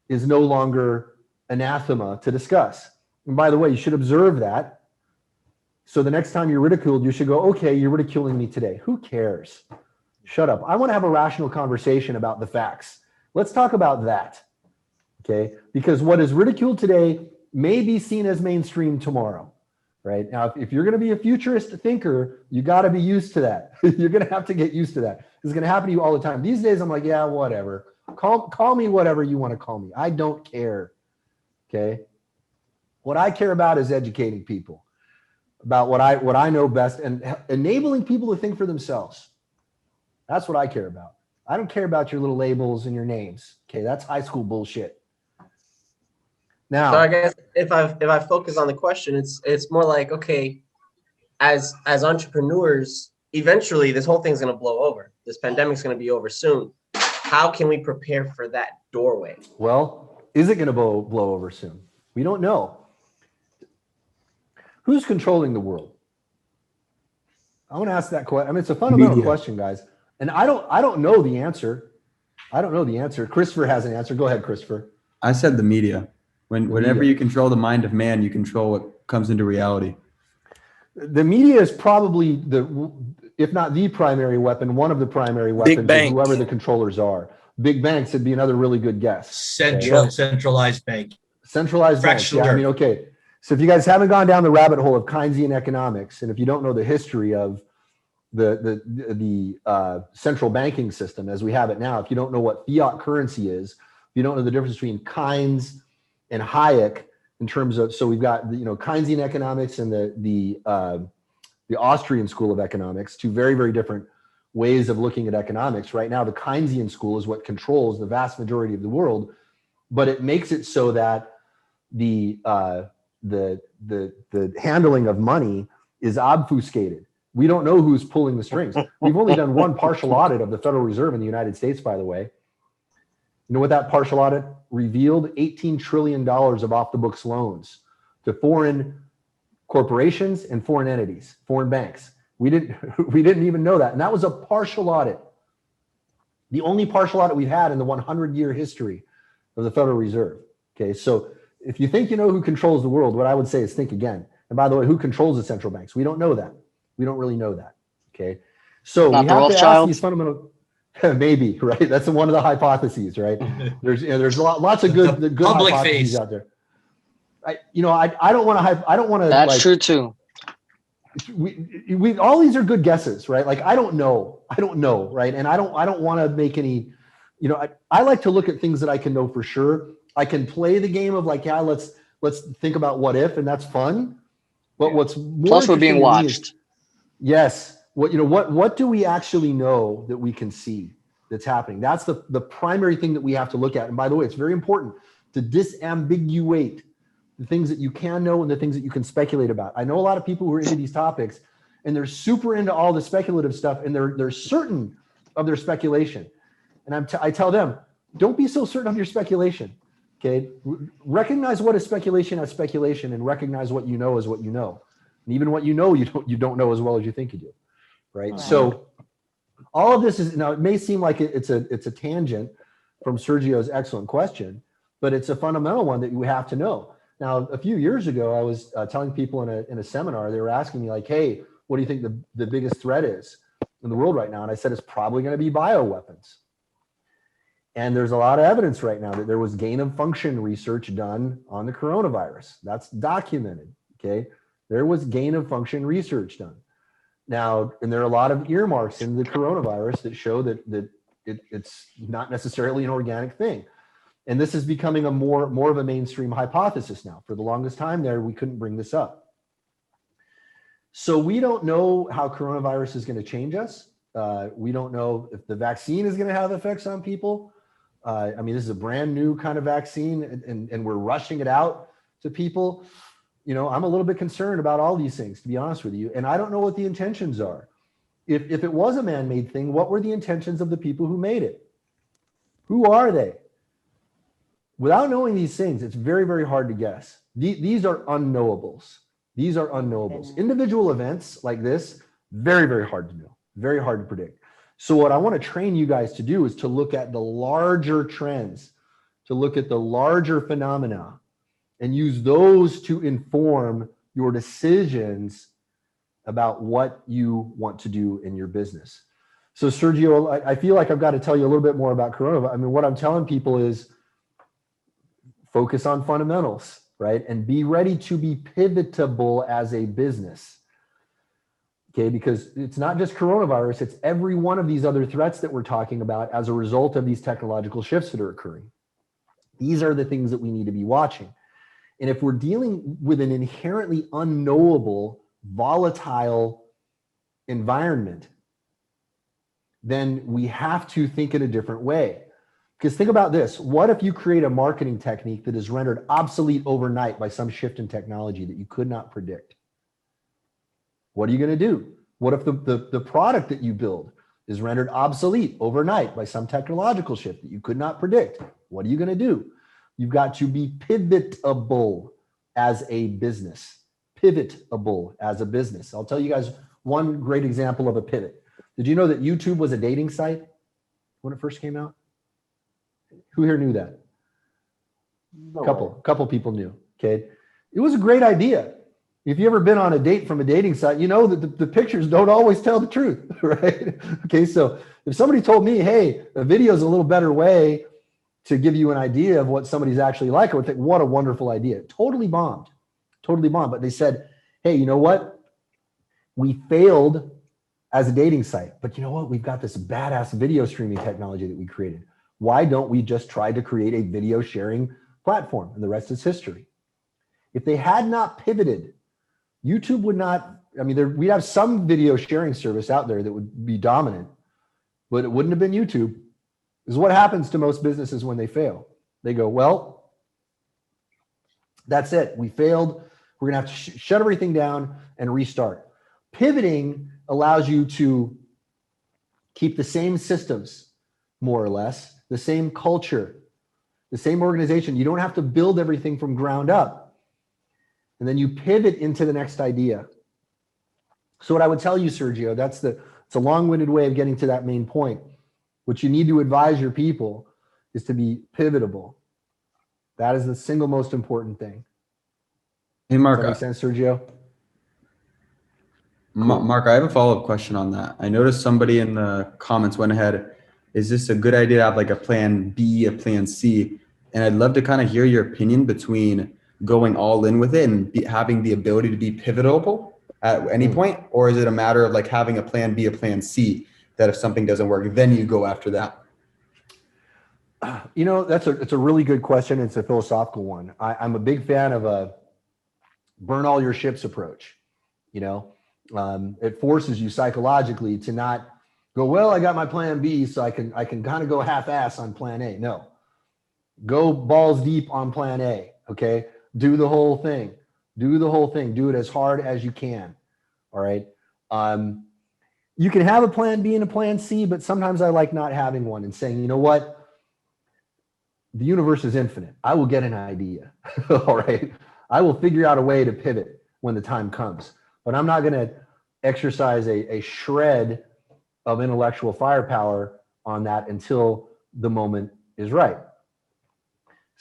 is no longer anathema to discuss. And by the way, you should observe that. So the next time you're ridiculed, you should go, okay, you're ridiculing me today. Who cares? Shut up. I want to have a rational conversation about the facts. Let's talk about that. Okay. Because what is ridiculed today may be seen as mainstream tomorrow. Right now, if you're going to be a futurist thinker, you got to be used to that. You're going to have to get used to that. It's going to happen to you all the time. These days, I'm like, yeah, whatever. Call me whatever you want to call me. I don't care. Okay. What I care about is educating people about what I know best and enabling people to think for themselves. That's what I care about. I don't care about your little labels and your names. Okay. That's high school bullshit. Now, So I guess if I focus on the question, it's more like, okay, as entrepreneurs, eventually this whole thing's gonna blow over. This pandemic's gonna be over soon. How can we prepare for that doorway? well, is it going to blow over soon? We don't know. Who's controlling the world? I want to ask that question. I mean, it's a fundamental Media. question, guys. And I don't know the answer. I don't know the answer. Christopher has an answer. Go ahead, Christopher. I said the media. Whenever media. you control the mind of man, you control what comes into reality. The media is probably if not the primary weapon, one of the primary weapons of banks. whoever the controllers are. Big banks would be another really good guess. Centralized bank. Centralized banks. Yeah, I mean, okay. So if you guys haven't gone down the rabbit hole of Keynesian economics, and if you don't know the history of the central banking system as we have it now, if you don't know what fiat currency is, if you don't know the difference between Keynes and Hayek in terms of, so we've got Keynesian economics and the Austrian school of economics, two very, very different ways of looking at economics. Right now, the Keynesian school is what controls the vast majority of the world, but it makes it so that the handling of money is obfuscated. We don't know who's pulling the strings. We've only done one partial audit of the Federal Reserve in the United States, by the way. You know what that partial audit revealed? $18 trillion of off-the-books loans to foreign corporations and foreign entities, foreign banks. We didn't even know that. And that was a partial audit. The only partial audit we've had in the 100-year history of the Federal Reserve. Okay, so if you think you know who controls the world, what I would say is think again. And by the way, who controls the central banks? We don't know that. We don't really know that. Okay, so Not we the have to ask Rothschilds? these fundamental. Maybe, right? That's one of the hypotheses, right? There's lots of good Public hypotheses face. out there. I don't want to. That's true too. We all these are good guesses, right? Like I don't know, right? And I don't want to make any. I like to look at things that I can know for sure. I can play the game of like, yeah, let's think about what if, and that's fun. But what's more Plus, we're being interesting to me is- watched. yes. What do we actually know that we can see that's happening? That's the primary thing that we have to look at. And by the way, it's very important to disambiguate the things that you can know and the things that you can speculate about. I know a lot of people who are into these topics and they're super into all the speculative stuff and they're certain of their speculation. And I tell them, don't be so certain of your speculation. Okay. Recognize what is speculation as speculation and recognize what you know as what you know. And even what you don't know as well as you think you do. Right. So all of this is, now it may seem like it's a tangent from Sergio's excellent question, but it's a fundamental one that you have to know. Now, a few years ago, I was telling people in a seminar, they were asking me like, hey, what do you think the biggest threat is in the world right now? And I said, it's probably going to be bioweapons. And there's a lot of evidence right now that there was gain of function research done on the coronavirus. That's documented. Okay. There was gain of function research done. Now, and there are a lot of earmarks in the coronavirus that show that it's not necessarily an organic thing. And this is becoming a more of a mainstream hypothesis now. For the longest time there, we couldn't bring this up. So we don't know how coronavirus is going to change us. We don't know if the vaccine is going to have effects on people. I mean, this is a brand new kind of vaccine and we're rushing it out to people. I'm a little bit concerned about all these things, to be honest with you. And I don't know what the intentions are. If it was a man-made thing, what were the intentions of the people who made it? Who are they? Without knowing these things, it's very, very hard to guess. These are unknowables. These are unknowables. Individual events like this, very, very hard to know, very hard to predict. So what I want to train you guys to do is to look at the larger trends, to look at the larger phenomena, and use those to inform your decisions about what you want to do in your business. So Sergio, I feel like I've got to tell you a little bit more about coronavirus. I mean, what I'm telling people is focus on fundamentals, right? And be ready to be pivotable as a business. Okay, because it's not just coronavirus, it's every one of these other threats that we're talking about as a result of these technological shifts that are occurring. These are the things that we need to be watching. And if we're dealing with an inherently unknowable, volatile environment, then we have to think in a different way. Because think about this. What if you create a marketing technique that is rendered obsolete overnight by some shift in technology that you could not predict? What are you going to do? What if the product that you build is rendered obsolete overnight by some technological shift that you could not predict? What are you going to do? You've got to be pivotable as a business. Pivotable as a business. I'll tell you guys one great example of a pivot. Did you know that YouTube was a dating site when it first came out? Who here knew that? Couple people knew. Okay. It was a great idea. If you ever been on a date from a dating site, you know that the pictures don't always tell the truth, right? Okay, so if somebody told me, hey, a video is a little better way to give you an idea of what somebody's actually like, I would think, what a wonderful idea. Totally bombed. But they said, hey, you know what? We failed as a dating site, but you know what? We've got this badass video streaming technology that we created. Why don't we just try to create a video sharing platform? And the rest is history. If they had not pivoted, YouTube would not, I mean, we'd have some video sharing service out there that would be dominant, but it wouldn't have been YouTube. This is what happens to most businesses when they fail. They go, well, that's it. We failed. We're going to have to shut everything down and restart. Pivoting allows you to keep the same systems, more or less, the same culture, the same organization. You don't have to build everything from ground up. And then you pivot into the next idea. So what I would tell you, Sergio, it's a long-winded way of getting to that main point. What you need to advise your people is to be pivotable. That is the single most important thing. Hey, Mark. Does that make sense, Sergio? Mark, I have a follow-up question on that. I noticed somebody in the comments went ahead. Is this a good idea to have like a plan B, a plan C? And I'd love to kind of hear your opinion between going all in with it and having the ability to be pivotable at any point, or is it a matter of like having a plan B, a plan C, that if something doesn't work, then you go after that? You know, it's a really good question. It's a philosophical one. I'm a big fan of a burn all your ships approach. You know, it forces you psychologically to not go, well, I got my plan B, so I can kind of go half-ass on plan A. No, go balls deep on plan A. Okay. Do the whole thing. Do it as hard as you can. All right. You can have a plan B and a plan C, but sometimes I like not having one and saying, you know what? The universe is infinite. I will get an idea. All right. I will figure out a way to pivot when the time comes, but I'm not going to exercise a shred of intellectual firepower on that until the moment is right.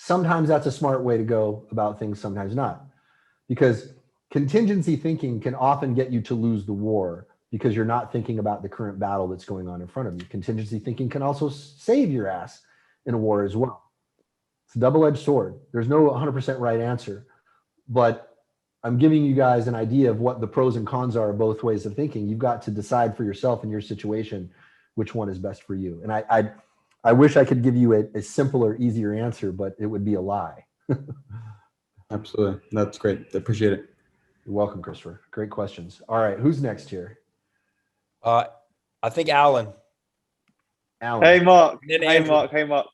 Sometimes that's a smart way to go about things, sometimes not. Because contingency thinking can often get you to lose the war because you're not thinking about the current battle that's going on in front of you. Contingency thinking can also save your ass in a war as well. It's a double-edged sword. There's no 100% right answer, but I'm giving you guys an idea of what the pros and cons are of both ways of thinking. You've got to decide for yourself in your situation which one is best for you. And I wish I could give you a simpler, easier answer, but it would be a lie. Absolutely. That's great. I appreciate it. You're welcome, Christopher. Great questions. All right. Who's next here? I think Alan. Alan. Hey, Mark. Then Hey, Andrew. Mark. Hey, Mark.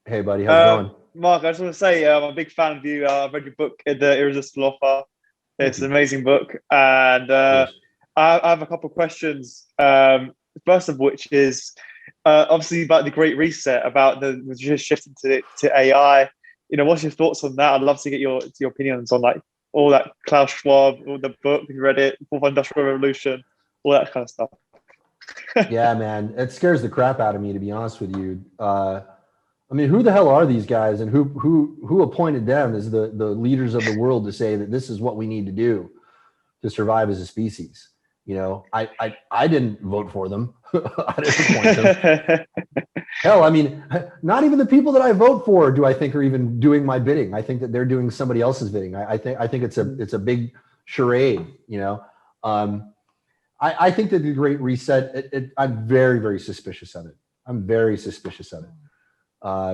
Hey, buddy. How's it going? Mark, I just want to say I'm a big fan of you. I've read your book, The Irresistible Offer. It's an amazing book. And I have a couple of questions. First of which is obviously about the Great Reset, about the shifting to AI. You know, what's your thoughts on that? I'd love to get your opinions on like all that Klaus Schwab, all the book, if you read it, Fourth Industrial Revolution, all that kind of stuff. Yeah, man, it scares the crap out of me, to be honest with you. I mean, who the hell are these guys, and who appointed them as the leaders of the world to say that this is what we need to do to survive as a species? You know, I didn't vote for them. I didn't appoint them. Hell, I mean, not even the people that I vote for do I think are even doing my bidding. I think that they're doing somebody else's bidding. I think it's a big charade. You know, I think that the Great Reset. I'm very, very suspicious of it. I'm very suspicious of it. I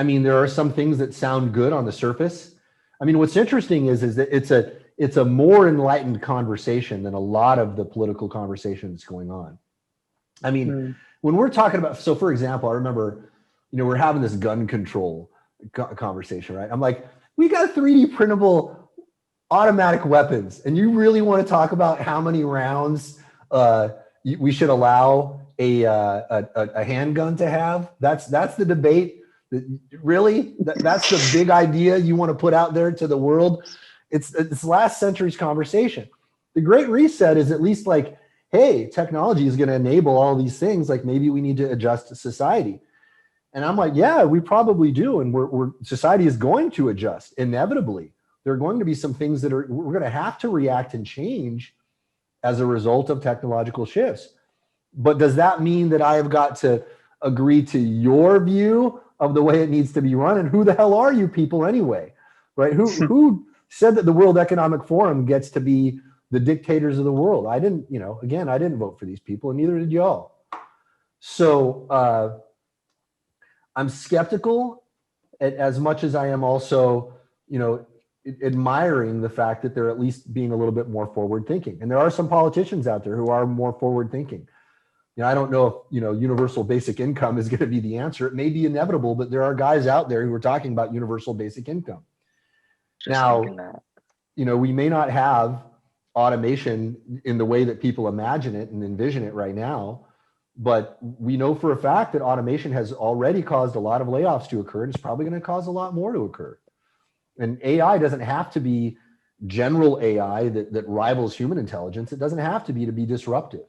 mean, there are some things that sound good on the surface. I mean, what's interesting is that it's a more enlightened conversation than a lot of the political conversation that's going on. I mean, when we're talking about, so for example, I remember, you know, we're having this gun control conversation, right? I'm like, we got 3D printable automatic weapons, and you really want to talk about how many rounds we should allow a handgun to have? That's the debate. Really, that's the big idea you want to put out there to the world. It's last century's conversation. The Great Reset is at least like, hey, technology is going to enable all these things. Like maybe we need to adjust society. And I'm like, yeah, we probably do. And society is going to adjust inevitably. There are going to be some things that we're going to have to react and change as a result of technological shifts. But does that mean that I have got to agree to your view of the way it needs to be run? And who the hell are you people anyway? Right? Who said that the World Economic Forum gets to be the dictators of the world? I didn't, you know, again, I didn't vote for these people, and neither did y'all. So I'm skeptical as much as I am also, you know, admiring the fact that they're at least being a little bit more forward thinking. And there are some politicians out there who are more forward thinking. You know, I don't know if, you know, universal basic income is going to be the answer. It may be inevitable, but there are guys out there who are talking about universal basic income. Now, you know, we may not have automation in the way that people imagine it and envision it right now, but we know for a fact that automation has already caused a lot of layoffs to occur, and it's probably going to cause a lot more to occur. And AI doesn't have to be general AI that rivals human intelligence. It doesn't have to be disruptive.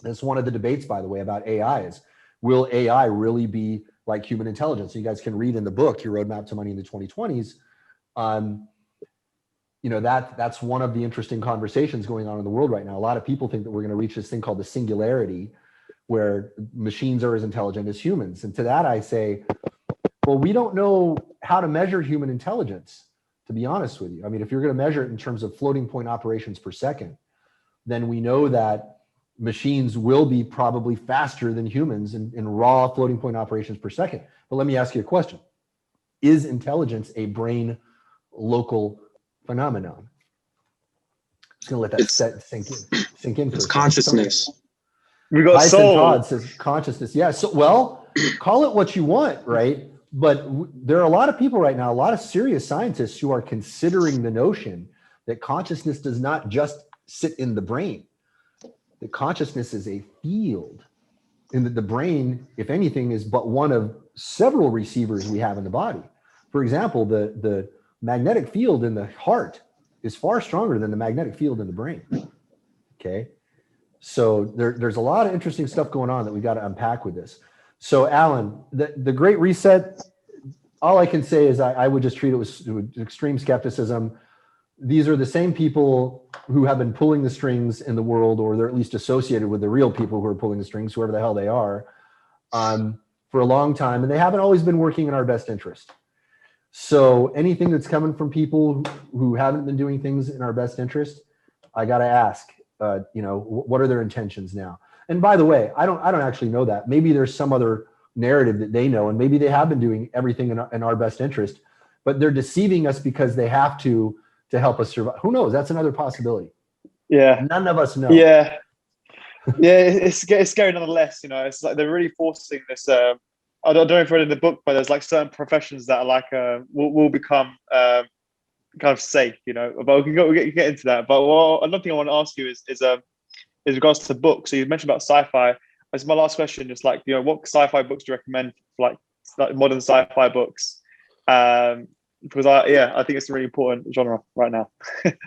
That's one of the debates, by the way, about AI is, will AI really be like human intelligence? So you guys can read in the book, Your Roadmap to Money in the 2020s. You know, that's one of the interesting conversations going on in the world right now. A lot of people think that we're going to reach this thing called the singularity, where machines are as intelligent as humans. And to that I say, well, we don't know how to measure human intelligence, to be honest with you. I mean, if you're going to measure it in terms of floating point operations per second, then we know that machines will be probably faster than humans in raw floating point operations per second. But let me ask you a question. Is intelligence a brain local phenomenon? I'm just gonna let that sink in. It's consciousness. We got Tyson soul. Todd says consciousness. Yeah. So, well, call it what you want, right? But there are a lot of people right now, a lot of serious scientists who are considering the notion that consciousness does not just sit in the brain. That consciousness is a field, and that the brain, if anything, is but one of several receivers we have in the body. For example, the magnetic field in the heart is far stronger than the magnetic field in the brain. Okay. So there's a lot of interesting stuff going on that we got to unpack with this. So Alan, the Great Reset, all I can say is I would just treat it with extreme skepticism. These are the same people who have been pulling the strings in the world, or they're at least associated with the real people who are pulling the strings, whoever the hell they are, for a long time. And they haven't always been working in our best interest. So anything that's coming from people who haven't been doing things in our best interest, I got to ask, you know, what are their intentions now? And by the way, I don't actually know that. Maybe there's some other narrative that they know, and maybe they have been doing everything in our best interest, but they're deceiving us because they have to help us survive. Who knows? That's another possibility. Yeah. None of us know. Yeah. Yeah, it's scary nonetheless. You know, it's like they're really forcing this. I don't know if read in the book, but there's like certain professions that are like will become kind of safe. You know, but we can get into that. But another thing I want to ask you is regards to books. So you mentioned about sci-fi. As my last question, just like, you know, what sci-fi books do you recommend for like modern sci-fi books? Because I think it's a really important genre right now.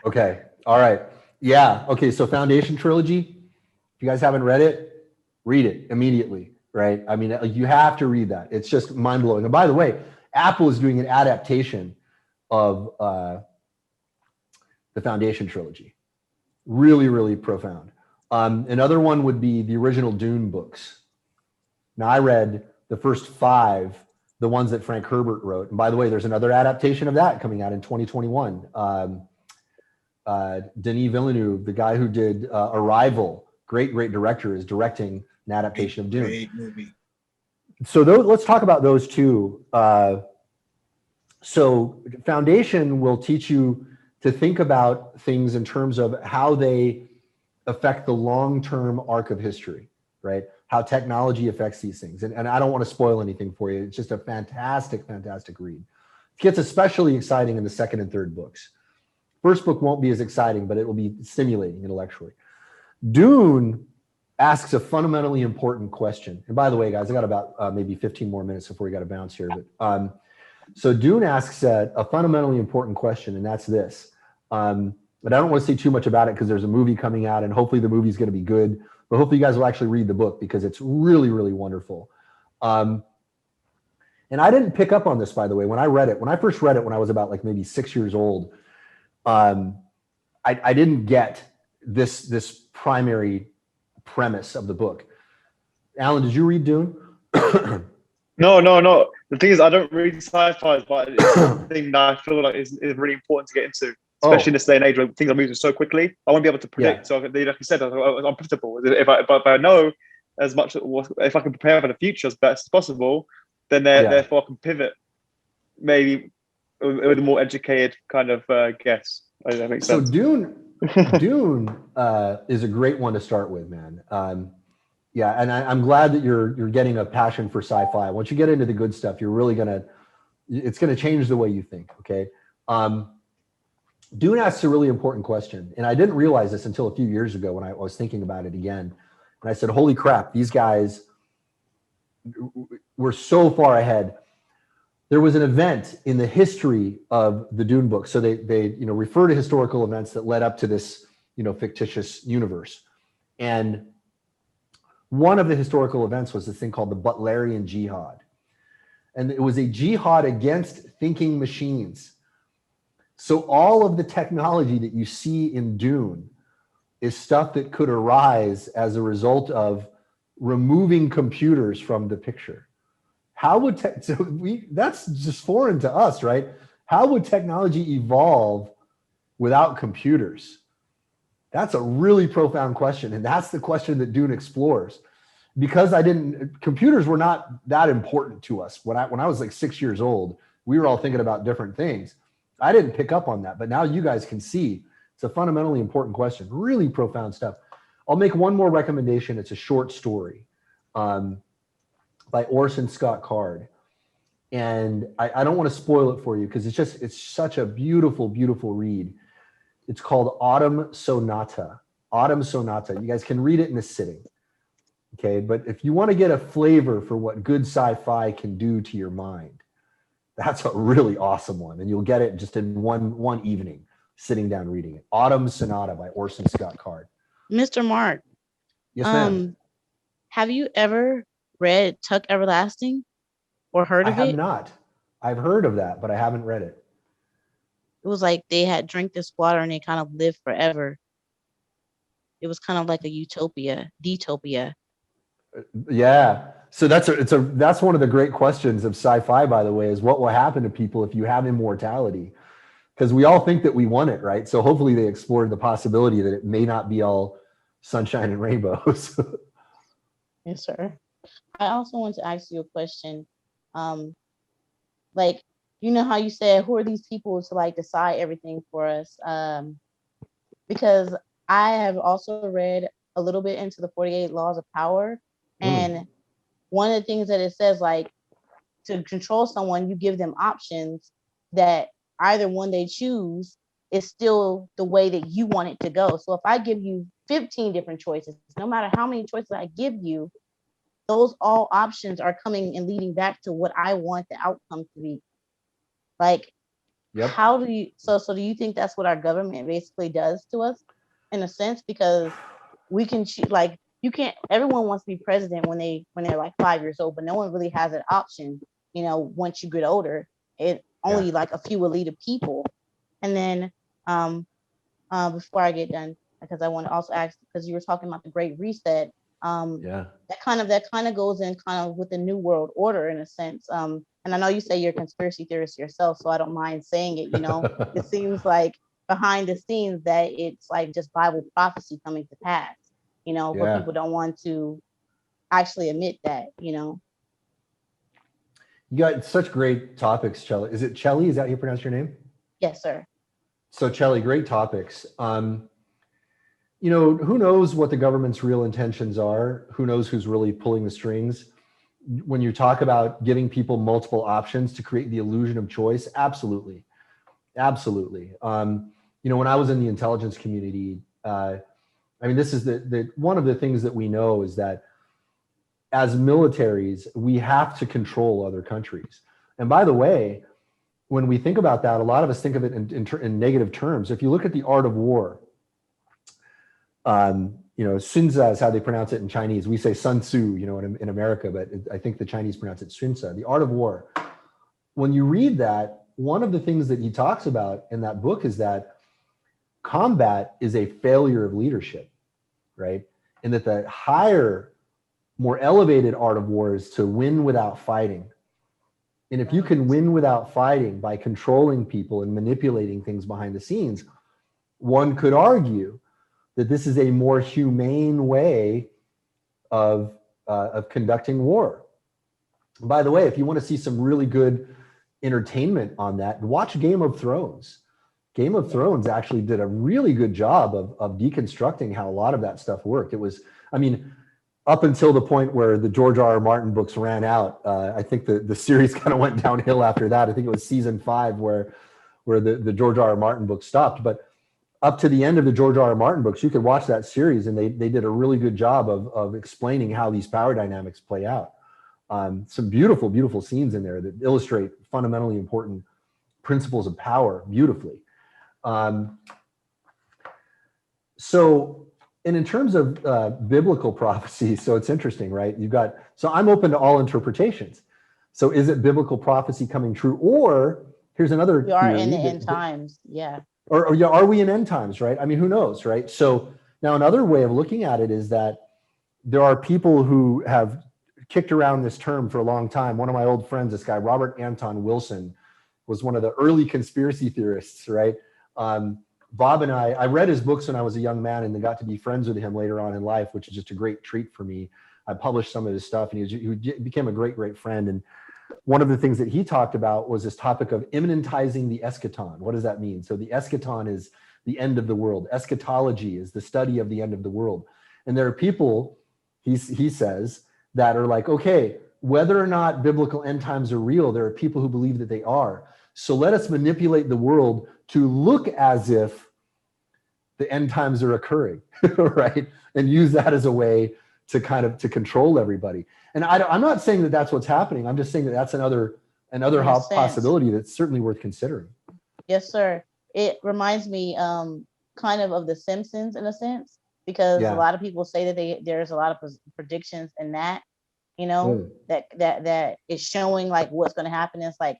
Okay. All right. Yeah. Okay. So Foundation Trilogy, if you guys haven't read it, read it immediately, right? I mean, you have to read that. It's just mind blowing. And by the way, Apple is doing an adaptation of the Foundation Trilogy. Really, really profound. Another one would be the original Dune books. Now, I read the first 5, the ones that Frank Herbert wrote. And by the way, there's another adaptation of that coming out in 2021. Denis Villeneuve, the guy who did Arrival, great director, is directing an adaptation of Dune. Great movie. So let's talk about those two. So Foundation will teach you to think about things in terms of how they affect the long-term arc of history, right? How technology affects these things. And I don't want to spoil anything for you. It's just a fantastic, fantastic read. It gets especially exciting in the second and third books. First book won't be as exciting, but it will be stimulating intellectually. Dune asks a fundamentally important question. And by the way, guys, I got about maybe 15 more minutes before we got to bounce here. But so Dune asks a fundamentally important question, and that's this. But I don't want to say too much about it because there's a movie coming out, and hopefully the movie is going to be good. But hopefully you guys will actually read the book because it's really, really wonderful. And I didn't pick up on this, by the way, when I read it. When I first read it, when I was about like maybe 6 years old, I didn't get this primary premise of the book. Alan, did you read Dune? No. The thing is, I don't read sci-fi, but it's something that I feel like is really important to get into, especially in this day and age where things are moving so quickly. I want to be able to predict. So, like you said, I'm unpredictable. If I know as much, if I can prepare for the future as best as possible, then therefore I can pivot maybe with a more educated kind of guess. That makes sense. So Dune is a great one to start with, man. Yeah, and I'm glad that you're getting a passion for sci-fi. Once you get into the good stuff, you're really it's gonna change the way you think. Okay. Dune asks a really important question, and I didn't realize this until a few years ago when I was thinking about it again. And I said, "Holy crap! These guys were so far ahead." There was an event in the history of the Dune book. So they refer to historical events that led up to this, fictitious universe. And one of the historical events was this thing called the Butlerian Jihad. And it was a jihad against thinking machines. So all of the technology that you see in Dune is stuff that could arise as a result of removing computers from the picture. How would that's just foreign to us, right? How would technology evolve without computers? That's a really profound question. And that's the question that Dune explores. Because computers were not that important to us. When I was like 6 years old, we were all thinking about different things. I didn't pick up on that, but now you guys can see it's a fundamentally important question. Really profound stuff. I'll make one more recommendation. It's a short story. By Orson Scott Card. And I don't want to spoil it for you because it's such a beautiful, beautiful read. It's called Autumn Sonata. Autumn Sonata. You guys can read it in a sitting. Okay, but if you want to get a flavor for what good sci-fi can do to your mind, that's a really awesome one. And you'll get it just in one evening, sitting down reading it. Autumn Sonata by Orson Scott Card. Mr. Mark. Yes, ma'am. Have you ever read Tuck Everlasting or heard of it? I have not. I've heard of that, but I haven't read it. It was like they had drank this water and they kind of lived forever. It was kind of like a dystopia. Yeah. So that's one of the great questions of sci-fi, by the way, is what will happen to people if you have immortality? Because we all think that we want it, right? So hopefully they explored the possibility that it may not be all sunshine and rainbows. Yes, sir. I also want to ask you a question. Like, you know how you said, who are these people to like decide everything for us? Because I have also read a little bit into the 48 Laws of Power. And one of the things that it says, like, to control someone, you give them options that either one they choose is still the way that you want it to go. So if I give you 15 different choices, no matter how many choices I give you, those all options are coming and leading back to what I want the outcome to be. Like, how do you, so do you think that's what our government basically does to us in a sense? Because we can choose, like, you can't, everyone wants to be president when they're like 5 years old, but no one really has an option, once you get older. It only like a few elite people. And then before I get done, because I want to also ask, because you were talking about the Great Reset. Yeah. That kind of goes in kind of with the New World Order in a sense. And I know you say you're a conspiracy theorist yourself, so I don't mind saying it. It seems like behind the scenes that it's like just Bible prophecy coming to pass. But Yeah. people don't want to actually admit that. You got such great topics, Chelly. Is it Chelly? Is that how you pronounce your name? Yes, sir. So Chelly, great topics. Who knows what the government's real intentions are? Who knows who's really pulling the strings? When you talk about giving people multiple options to create the illusion of choice, absolutely. Absolutely. When I was in the intelligence community, this is the one of the things that we know is that as militaries, we have to control other countries. And by the way, when we think about that, a lot of us think of it in negative terms. If you look at the art of war, Sunza is how they pronounce it in Chinese. We say Sun Tzu, in America, but I think the Chinese pronounce it Sunza, the art of war. When you read that, one of the things that he talks about in that book is that combat is a failure of leadership, right? And that the higher, more elevated art of war is to win without fighting. And if you can win without fighting by controlling people and manipulating things behind the scenes, one could argue that this is a more humane way of conducting war. By the way, if you want to see some really good entertainment on that, watch Game of Thrones. Game of Thrones actually did a really good job of deconstructing how a lot of that stuff worked. It was, up until the point where the George R.R. Martin books ran out, I think the series kind of went downhill after that. I think it was season 5 where the George R.R. Martin book stopped. But up to the end of the George R.R. Martin books, you could watch that series, and they did a really good job of explaining how these power dynamics play out. Some beautiful, beautiful scenes in there that illustrate fundamentally important principles of power beautifully. And in terms of biblical prophecy, so it's interesting, right? So I'm open to all interpretations. So is it biblical prophecy coming true? Or here's another We are theory in the end times, yeah. Or are we in end times, right? Who knows, right? So now another way of looking at it is that there are people who have kicked around this term for a long time. One of my old friends, this guy, Robert Anton Wilson, was one of the early conspiracy theorists, right? Bob and I read his books when I was a young man and then got to be friends with him later on in life, which is just a great treat for me. I published some of his stuff, and he became a great, great friend. And one of the things that he talked about was this topic of immanentizing the eschaton. What does that mean? So the eschaton is the end of the world. Eschatology is the study of the end of the world. And there are people, he says, that are like, okay, whether or not biblical end times are real, there are people who believe that they are. So let us manipulate the world to look as if the end times are occurring, right? And use that as a way to control everybody. And I'm not saying that that's what's happening. I'm just saying that that's another possibility that's certainly worth considering. Yes, sir. It reminds me kind of The Simpsons in a sense, because a lot of people say that there's a lot of predictions in that, that is showing like what's going to happen. It's like,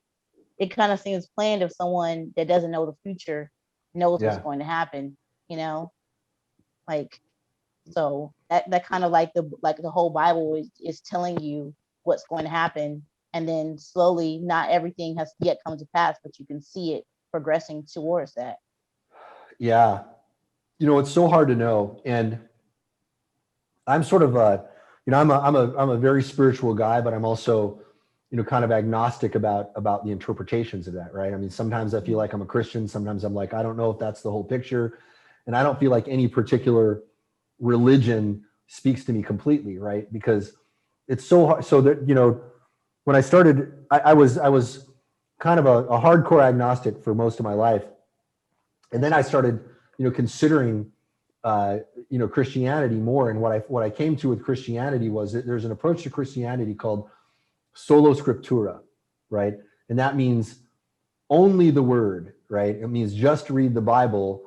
it kind of seems planned if someone that doesn't know the future knows what's going to happen, like, so that kind of like the whole Bible is telling you what's going to happen, and then slowly, not everything has yet come to pass, but you can see it progressing towards that. Yeah, it's so hard to know, and I'm sort of I'm a very spiritual guy, but I'm also kind of agnostic about the interpretations of that, right? Sometimes I feel like I'm a Christian, sometimes I'm like, I don't know if that's the whole picture, and I don't feel like any particular religion speaks to me completely, right? Because it's so hard. So that when I started, I was kind of a hardcore agnostic for most of my life, and then I started considering Christianity more. And what I came to with Christianity was that there's an approach to Christianity called sola scriptura, right? And that means only the word, right? It means just read the Bible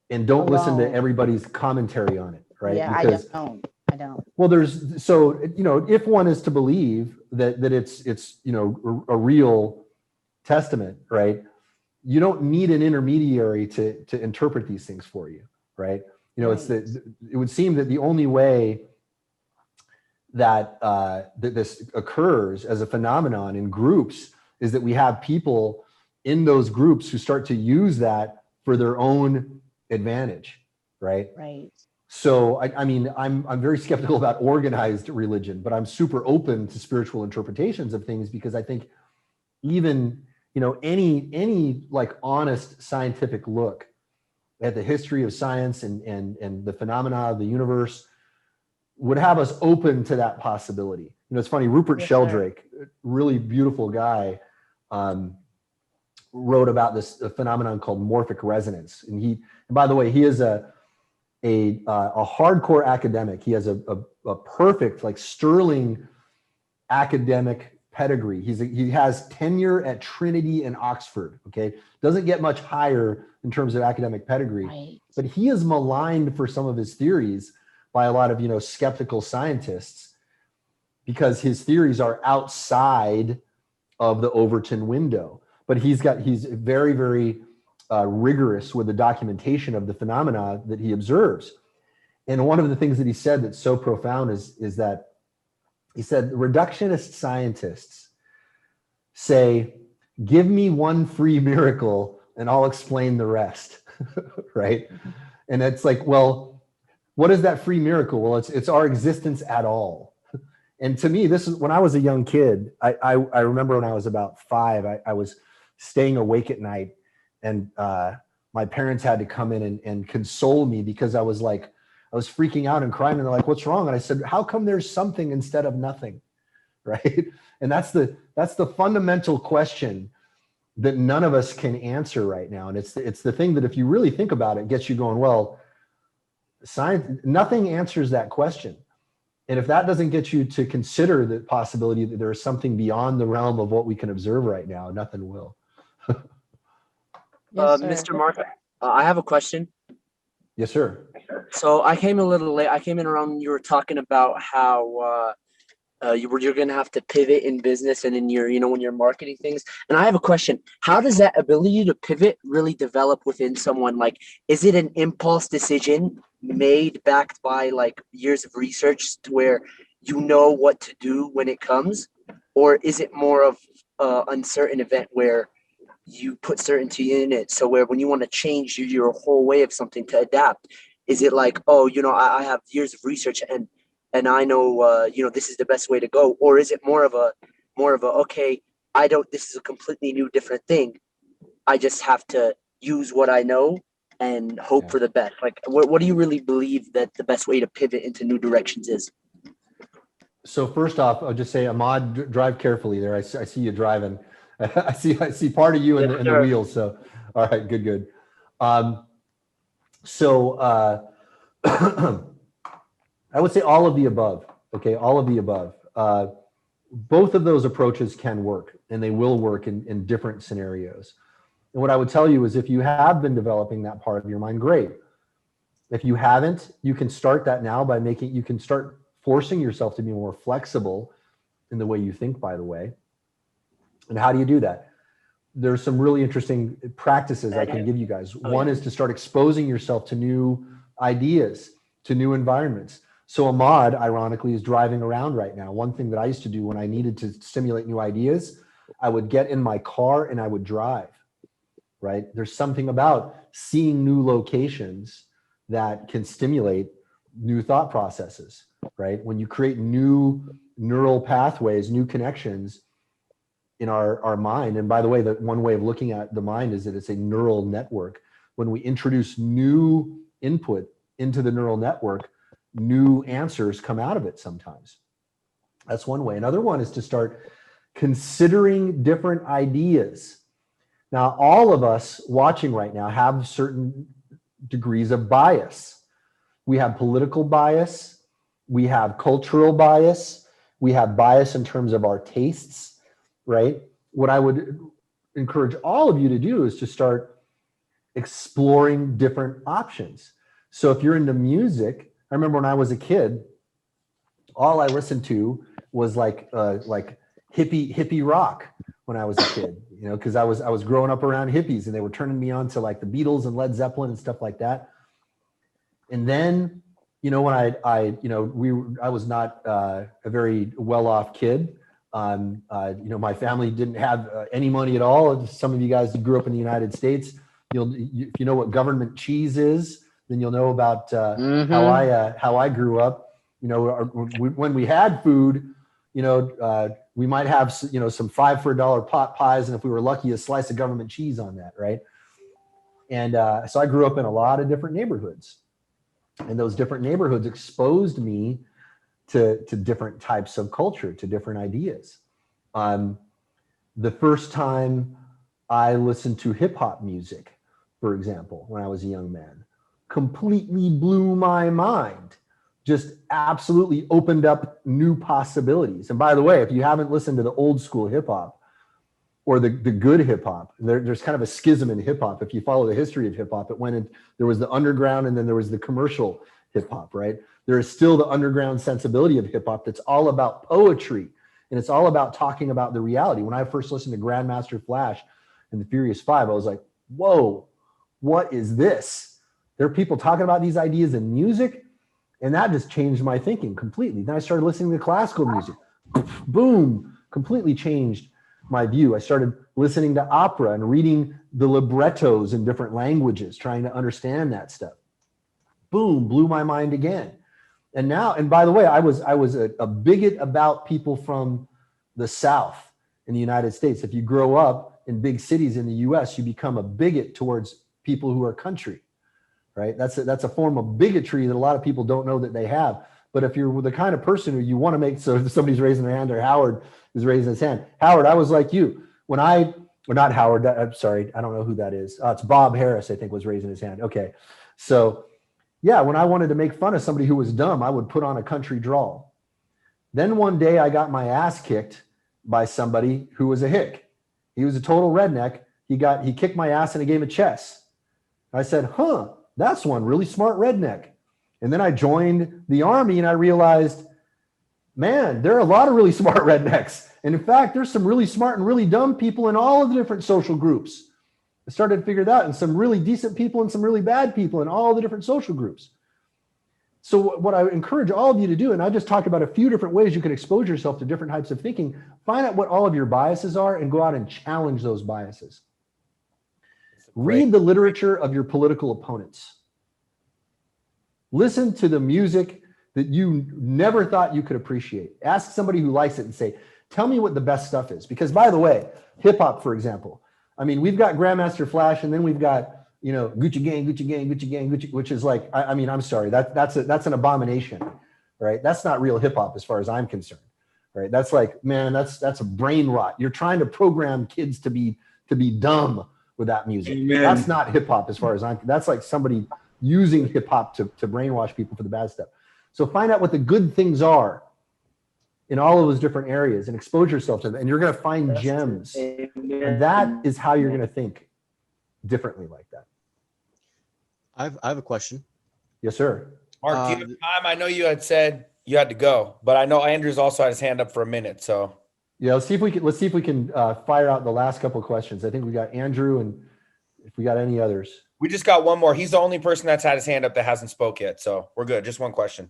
and don't listen to everybody's commentary on it, right? Yeah, because I don't. Well, if one is to believe that it's a real testament, right? You don't need an intermediary to interpret these things for you, right? You know, it's it would seem that the only way that that this occurs as a phenomenon in groups is that we have people in those groups who start to use that for their own advantage, right? Right. So I mean, I'm very skeptical about organized religion, but I'm super open to spiritual interpretations of things, because I think even, you know, any like honest scientific look at the history of science and the phenomena of the universe would have us open to that possibility. You know, it's funny, Rupert Yes, Sheldrake, really beautiful guy, wrote about this phenomenon called morphic resonance. And by the way, he is a hardcore academic. He has a perfect, like sterling academic pedigree. He has tenure at Trinity and Oxford. Okay, doesn't get much higher in terms of academic pedigree, Right. but he is maligned for some of his theories by a lot of, you know, skeptical scientists, because his theories are outside of the Overton window. But he's very, very rigorous with the documentation of the phenomena that he observes. And one of the things that he said that's so profound is that he said reductionist scientists say, give me one free miracle and I'll explain the rest, right? And it's like, well, what is that free miracle? Well, it's our existence at all. And to me, this is when I was a young kid. I remember when I was about 5, I was staying awake at night, and my parents had to come in and console me, because I was freaking out and crying, and they're like, what's wrong? And I said, how come there's something instead of nothing? Right? And that's the fundamental question that none of us can answer right now. And it's the thing that, if you really think about it, gets you going, well, science, nothing answers that question. And if that doesn't get you to consider the possibility that there is something beyond the realm of what we can observe right now, nothing will. Yes, sir. Mr. Mark, I have a question. Yes, sir. So I came a little late. I came in around when you were talking about how you're going to have to pivot in business and in your, you know, when you're marketing things. And I have a question. How does that ability to pivot really develop within someone? Like, is it an impulse decision made backed by like years of research to where you know what to do when it comes? Or is it more of an uncertain event where you put certainty in it? So where when you want to change your whole way of something to adapt, is it like, oh, you know, I have years of research and I know, you know, this is the best way to go? Or is it more of a, okay, this is a completely new, different thing. I just have to use what I know and hope for the best. Like, what do you really believe that the best way to pivot into new directions is? So first off, I'll just say, Ahmad, drive carefully there. I see you driving. I see part of you in the wheels. So, all right, good. I would say all of the above. Okay, all of the above. Both of those approaches can work, and they will work in different scenarios. And what I would tell you is, if you have been developing that part of your mind, great. If you haven't, you can start that now by you can start forcing yourself to be more flexible in the way you think, by the way. And how do you do that? There's some really interesting practices I can give you guys. One is to start exposing yourself to new ideas, to new environments. So Ahmad, ironically, is driving around right now. One thing that I used to do when I needed to stimulate new ideas, I would get in my car and I would drive, right? There's something about seeing new locations that can stimulate new thought processes, right? When you create new neural pathways, new connections in our mind. And by the way, the one way of looking at the mind is that it's a neural network. When we introduce new input into the neural network, new answers come out of it sometimes. That's one way. Another one is to start considering different ideas. Now, all of us watching right now have certain degrees of bias. We have political bias, we have cultural bias, we have bias in terms of our tastes, right? What I would encourage all of you to do is to start exploring different options. So if you're into music, I remember when I was a kid, all I listened to was like hippie rock when I was a kid, you know, because I was growing up around hippies and they were turning me on to like the Beatles and Led Zeppelin and stuff like that. And then, you know, when I was not a very well-off kid. You know, my family didn't have any money at all. Some of you guys who grew up in the United States, if you know what government cheese is, then you'll know about how I grew up. You know, when we had food, you know, we might have, you know, some 5 for $1 pot pies, and if we were lucky, a slice of government cheese on that, right? And so I grew up in a lot of different neighborhoods, and those different neighborhoods exposed me to different types of culture, to different ideas. The first time I listened to hip hop music, for example, when I was a young man, completely blew my mind. Just absolutely opened up new possibilities. And by the way, if you haven't listened to the old school hip hop or the good hip hop, there's kind of a schism in hip hop. If you follow the history of hip hop, there was the underground and then there was the commercial hip hop, right? There is still the underground sensibility of hip hop that's all about poetry, and it's all about talking about the reality. When I first listened to Grandmaster Flash and the Furious Five, I was like, whoa, what is this? There are people talking about these ideas in music, and that just changed my thinking completely. Then I started listening to classical music. Boom, completely changed my view. I started listening to opera and reading the librettos in different languages, trying to understand that stuff. Boom, blew my mind again. And now, and by the way, I was a bigot about people from the South in the United States. If you grow up in big cities in the US, you become a bigot towards people who are country, right? That's a form of bigotry that a lot of people don't know that they have. But if you're the kind of person who you want to make, so if somebody's raising their hand, or Howard is raising his hand. Howard, I was like you. Or not Howard, I'm sorry, I don't know who that is. It's Bob Harris, I think, was raising his hand. Okay. So yeah, when I wanted to make fun of somebody who was dumb, I would put on a country drawl. Then one day I got my ass kicked by somebody who was a hick. He was a total redneck. He kicked my ass in a game of chess. I said, that's one really smart redneck. And then I joined the Army and I realized, man, there are a lot of really smart rednecks. And in fact, there's some really smart and really dumb people in all of the different social groups. I started to figure that, and some really decent people and some really bad people in all the different social groups. So what I encourage all of you to do, and I just talked about a few different ways you can expose yourself to different types of thinking, find out what all of your biases are and go out and challenge those biases. Read the literature of your political opponents. Listen to the music that you never thought you could appreciate. Ask somebody who likes it and say, tell me what the best stuff is. Because by the way, hip hop, for example, I mean, we've got Grandmaster Flash, and then we've got, you know, Gucci Gang, Gucci Gang, Gucci Gang, Gucci, which is like, I mean, I'm sorry, that's an abomination, right? That's not real hip hop as far as I'm concerned, right? That's like, man, that's a brain rot. You're trying to program kids to be dumb with that music. Amen. That's not hip hop as far as that's like somebody using hip hop to brainwash people for the bad stuff. So find out what the good things are in all of those different areas and expose yourself to them, and you're going to find gems. And that is how you're going to think differently like that. I have a question. Yes, sir. Mark, do you have time? I know you had said you had to go, but I know Andrew's also had his hand up for a minute. So yeah, let's see if we can fire out the last couple of questions. I think we got Andrew, and if we got any others. We just got one more. He's the only person that's had his hand up that hasn't spoke yet. So we're good. Just one question.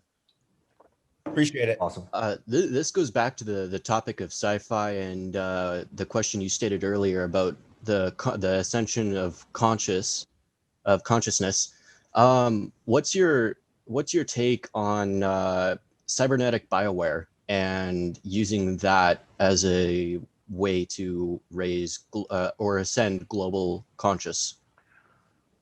Appreciate it. Awesome. This goes back to the topic of sci-fi and the question you stated earlier about the ascension of consciousness. What's your take on cybernetic bioware and using that as a way to raise or ascend global conscious?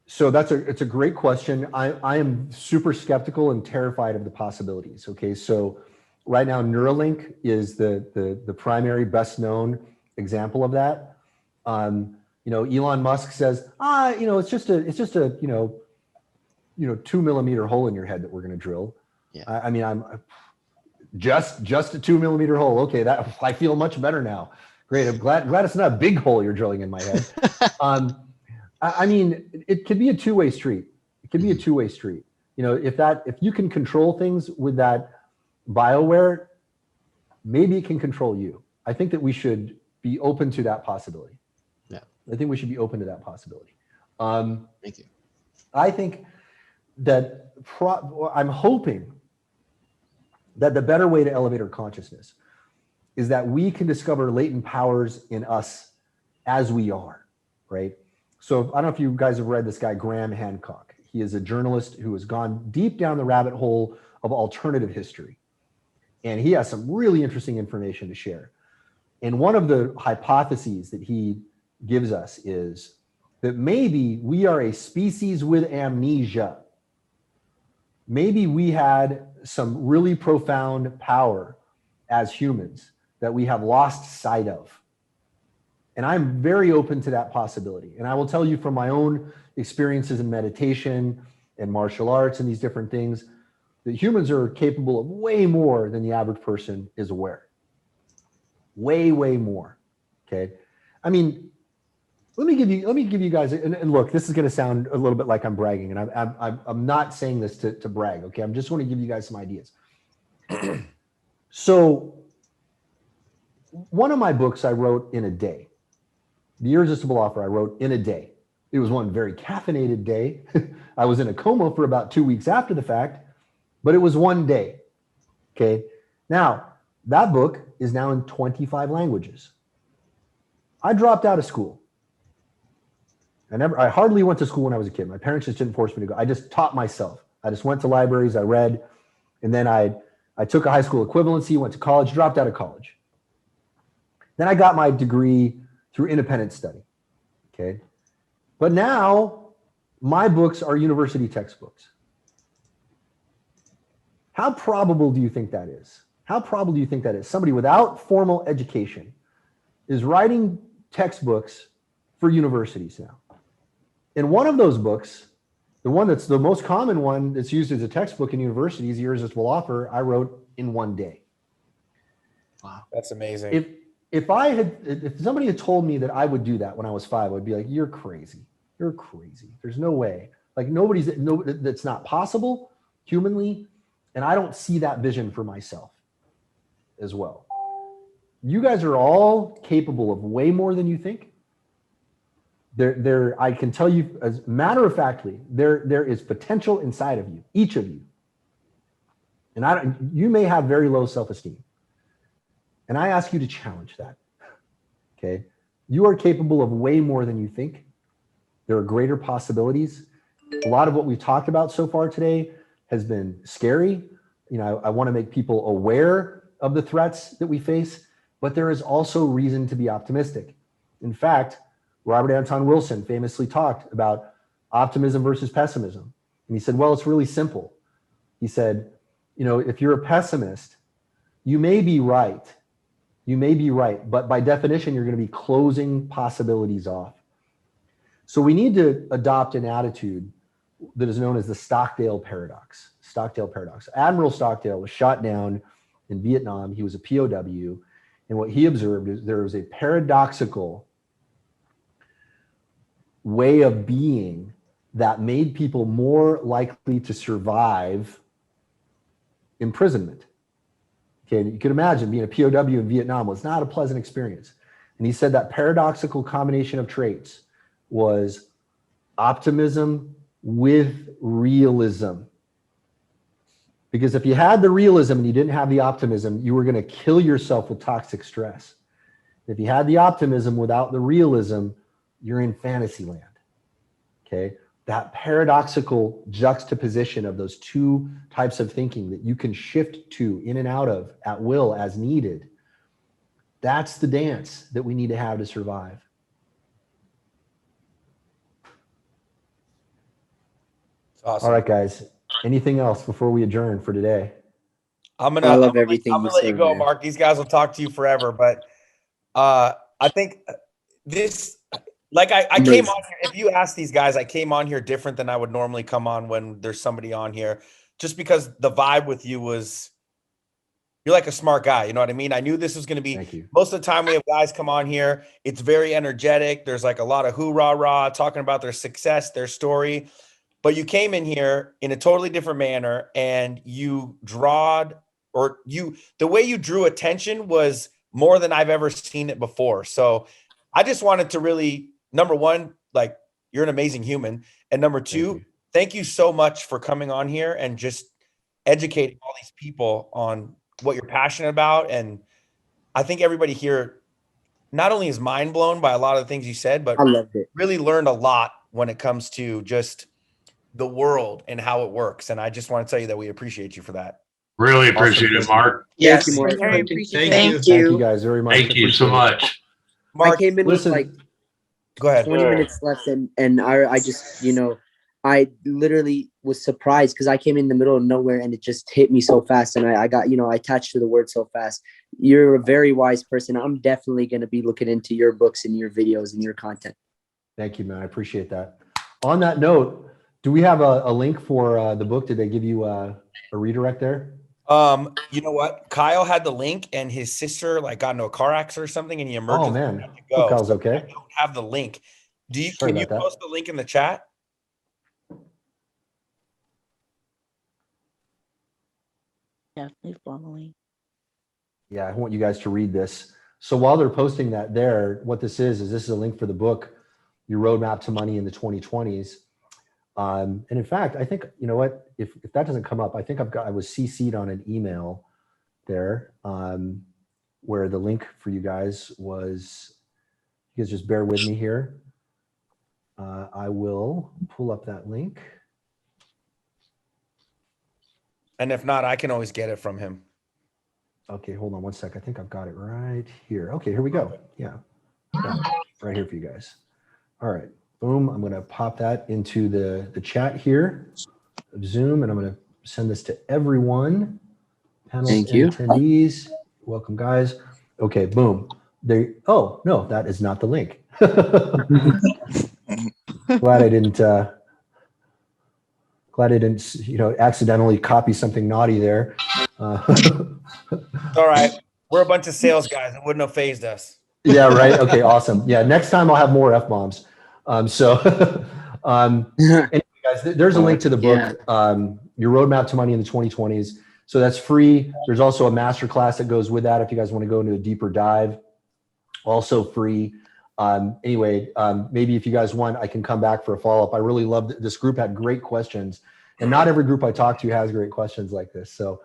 So it's a great question. I am super skeptical and terrified of the possibilities. Okay, so right now Neuralink is the primary, best known example of that. You know, Elon Musk says, it's just a 2 millimeter hole in your head that we're going to drill. Yeah. I mean, I'm just a 2 millimeter hole. Okay, that I feel much better now. Great. I'm glad it's not a big hole you're drilling in my head. I mean, it could be a two-way street. It could be a two-way street. You know, if you can control things with that BioWare, maybe it can control you. I think that we should be open to that possibility. Yeah. I think we should be open to that possibility. Thank you. I think I'm hoping that the better way to elevate our consciousness is that we can discover latent powers in us as we are, right? So I don't know if you guys have read this guy, Graham Hancock. He is a journalist who has gone deep down the rabbit hole of alternative history. And he has some really interesting information to share. And one of the hypotheses that he gives us is that maybe we are a species with amnesia. Maybe we had some really profound power as humans that we have lost sight of. And I'm very open to that possibility. And I will tell you from my own experiences in meditation and martial arts and these different things, that humans are capable of way more than the average person is aware. Way, way more. Okay. I mean, let me give you guys, and look, this is going to sound a little bit like I'm bragging, and I'm not saying this to brag. Okay. I'm just want to give you guys some ideas. So one of my books I wrote in a day. The Irresistible Offer I wrote in a day. It was one very caffeinated day. I was in a coma for about 2 weeks after the fact, but it was one day. Okay. Now, that book is now in 25 languages. I dropped out of school. I hardly went to school when I was a kid. My parents just didn't force me to go. I just taught myself. I just went to libraries, I read, and then I took a high school equivalency, went to college, dropped out of college. Then I got my degree through independent study. Okay. But now my books are university textbooks. How probable do you think that is? How probable do you think that is? Somebody without formal education is writing textbooks for universities now. And one of those books, the one that's the most common one that's used as a textbook in universities, The Irresistible Offer, I wrote in one day. Wow. That's amazing. If somebody had told me that I would do that when I was 5, I would be like, you're crazy. You're crazy. There's no way. Like that's not possible humanly. And I don't see that vision for myself as well. You guys are all capable of way more than you think. I can tell you, as matter of factly, there is potential inside of you, each of you. And you may have very low self-esteem. And I ask you to challenge that. Okay. You are capable of way more than you think. There are greater possibilities. A lot of what we've talked about so far today has been scary. You know, I want to make people aware of the threats that we face, but there is also reason to be optimistic. In fact, Robert Anton Wilson famously talked about optimism versus pessimism. And he said, well, it's really simple. He said, you know, if you're a pessimist, you may be right. You may be right, but by definition, you're going to be closing possibilities off. So we need to adopt an attitude that is known as the Stockdale paradox. Stockdale paradox. Admiral Stockdale was shot down in Vietnam. He was a POW. And what he observed is there was a paradoxical way of being that made people more likely to survive imprisonment. Okay, you can imagine being a POW in Vietnam was not a pleasant experience. And he said that paradoxical combination of traits was optimism with realism. Because if you had the realism and you didn't have the optimism, you were going to kill yourself with toxic stress. If you had the optimism without the realism, you're in fantasy land. Okay, that paradoxical juxtaposition of those two types of thinking that you can shift to in and out of at will as needed. That's the dance that we need to have to survive. Awesome. All right, guys. Anything else before we adjourn for today? I love everything I'm you gonna let you said, go, man. Mark. These guys will talk to you forever, but I think this, like I came on here, if you ask these guys, I came on here different than I would normally come on when there's somebody on here, just because the vibe with you was, you're like a smart guy. You know what I mean? I knew this was going to be, Thank you. Most of the time we have guys come on here, it's very energetic. There's like a lot of hoorah-rah talking about their success, their story. But you came in here in a totally different manner, and you the way you drew attention was more than I've ever seen it before. So I just wanted to really, number one, like, you're an amazing human. And number two, thank you so much for coming on here and just educating all these people on what you're passionate about. And I think everybody here not only is mind blown by a lot of the things you said, but I loved it. really learned a lot when it comes to just the world and how it works. And I just want to tell you that we appreciate you for that. Really appreciate it, Mark. Yes. Thank you, Mark. Very appreciative. Thank you. Thank you guys very much. Thank you so Appreciate it. much. Mark, I came in listen, with like go ahead. 20 minutes left, and I just, I literally was surprised because I came in the middle of nowhere and it just hit me so fast, and I got, I attached to the word so fast. You're a very wise person. I'm definitely going to be looking into your books and your videos and your content. Thank you, man. I appreciate that. On that note, do we have a link for the book? Did they give you a redirect there? You know what? Kyle had the link, and his sister got into a car accident or something, and he emerged. Oh man, to go. hope Kyle's okay. I don't have the link. Can Sorry you about that. post the link in the chat? Yeah, please follow me. Yeah, I want you guys to read this. So while they're posting that there, what this is a link for the book, Your Roadmap to Money in the 2020s. And in fact, I think, you know what, if that doesn't come up, I think I was CC'd on an email there where the link for you guys was, you guys just bear with me here. I will pull up that link. And if not, I can always get it from him. Okay, hold on one sec. I think I've got it right here. Okay, here we go. Yeah, right here for you guys. All right, boom. I'm going to pop that into the chat here of Zoom, and I'm going to send this to everyone. Panelists Thank and you. attendees. Welcome, guys. Okay, boom. Oh, no, that is not the link. Glad I didn't accidentally copy something naughty there. All right. We're a bunch of sales guys. It wouldn't have phased us. Yeah, right. Okay, awesome. Yeah, next time I'll have more F-bombs. Anyway, guys, there's a link to the book, Your Roadmap to Money in the 2020s. So that's free. There's also a masterclass that goes with that if you guys want to go into a deeper dive. Also free. Anyway, maybe if you guys want, I can come back for a follow-up. I really loved it. This group had great questions, and not every group I talk to has great questions like this. So,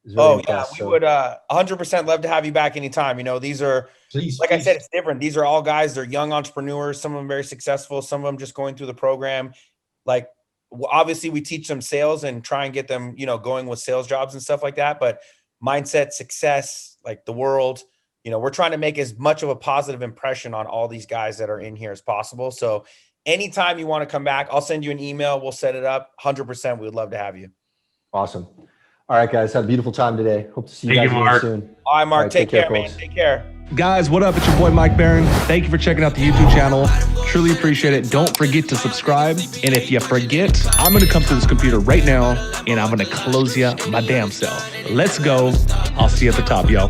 we would 100% love to have you back anytime. These are, Please, I said, it's different. These are all guys. They're young entrepreneurs. Some of them very successful. Some of them just going through the program. Obviously, we teach them sales and try and get them, going with sales jobs and stuff like that. But mindset, success, the world. We're trying to make as much of a positive impression on all these guys that are in here as possible. So anytime you want to come back, I'll send you an email. We'll set it up. 100%. We would love to have you. Awesome. All right, guys. Have a beautiful time today. Hope to see you guys again soon. All right, Mark. Take care, man. folks. Take care. Guys, what up? It's your boy, Mike Barron. Thank you for checking out the YouTube channel. Truly appreciate it. Don't forget to subscribe. And if you forget, I'm going to come to this computer right now and I'm going to close you my damn self. Let's go. I'll see you at the top, yo.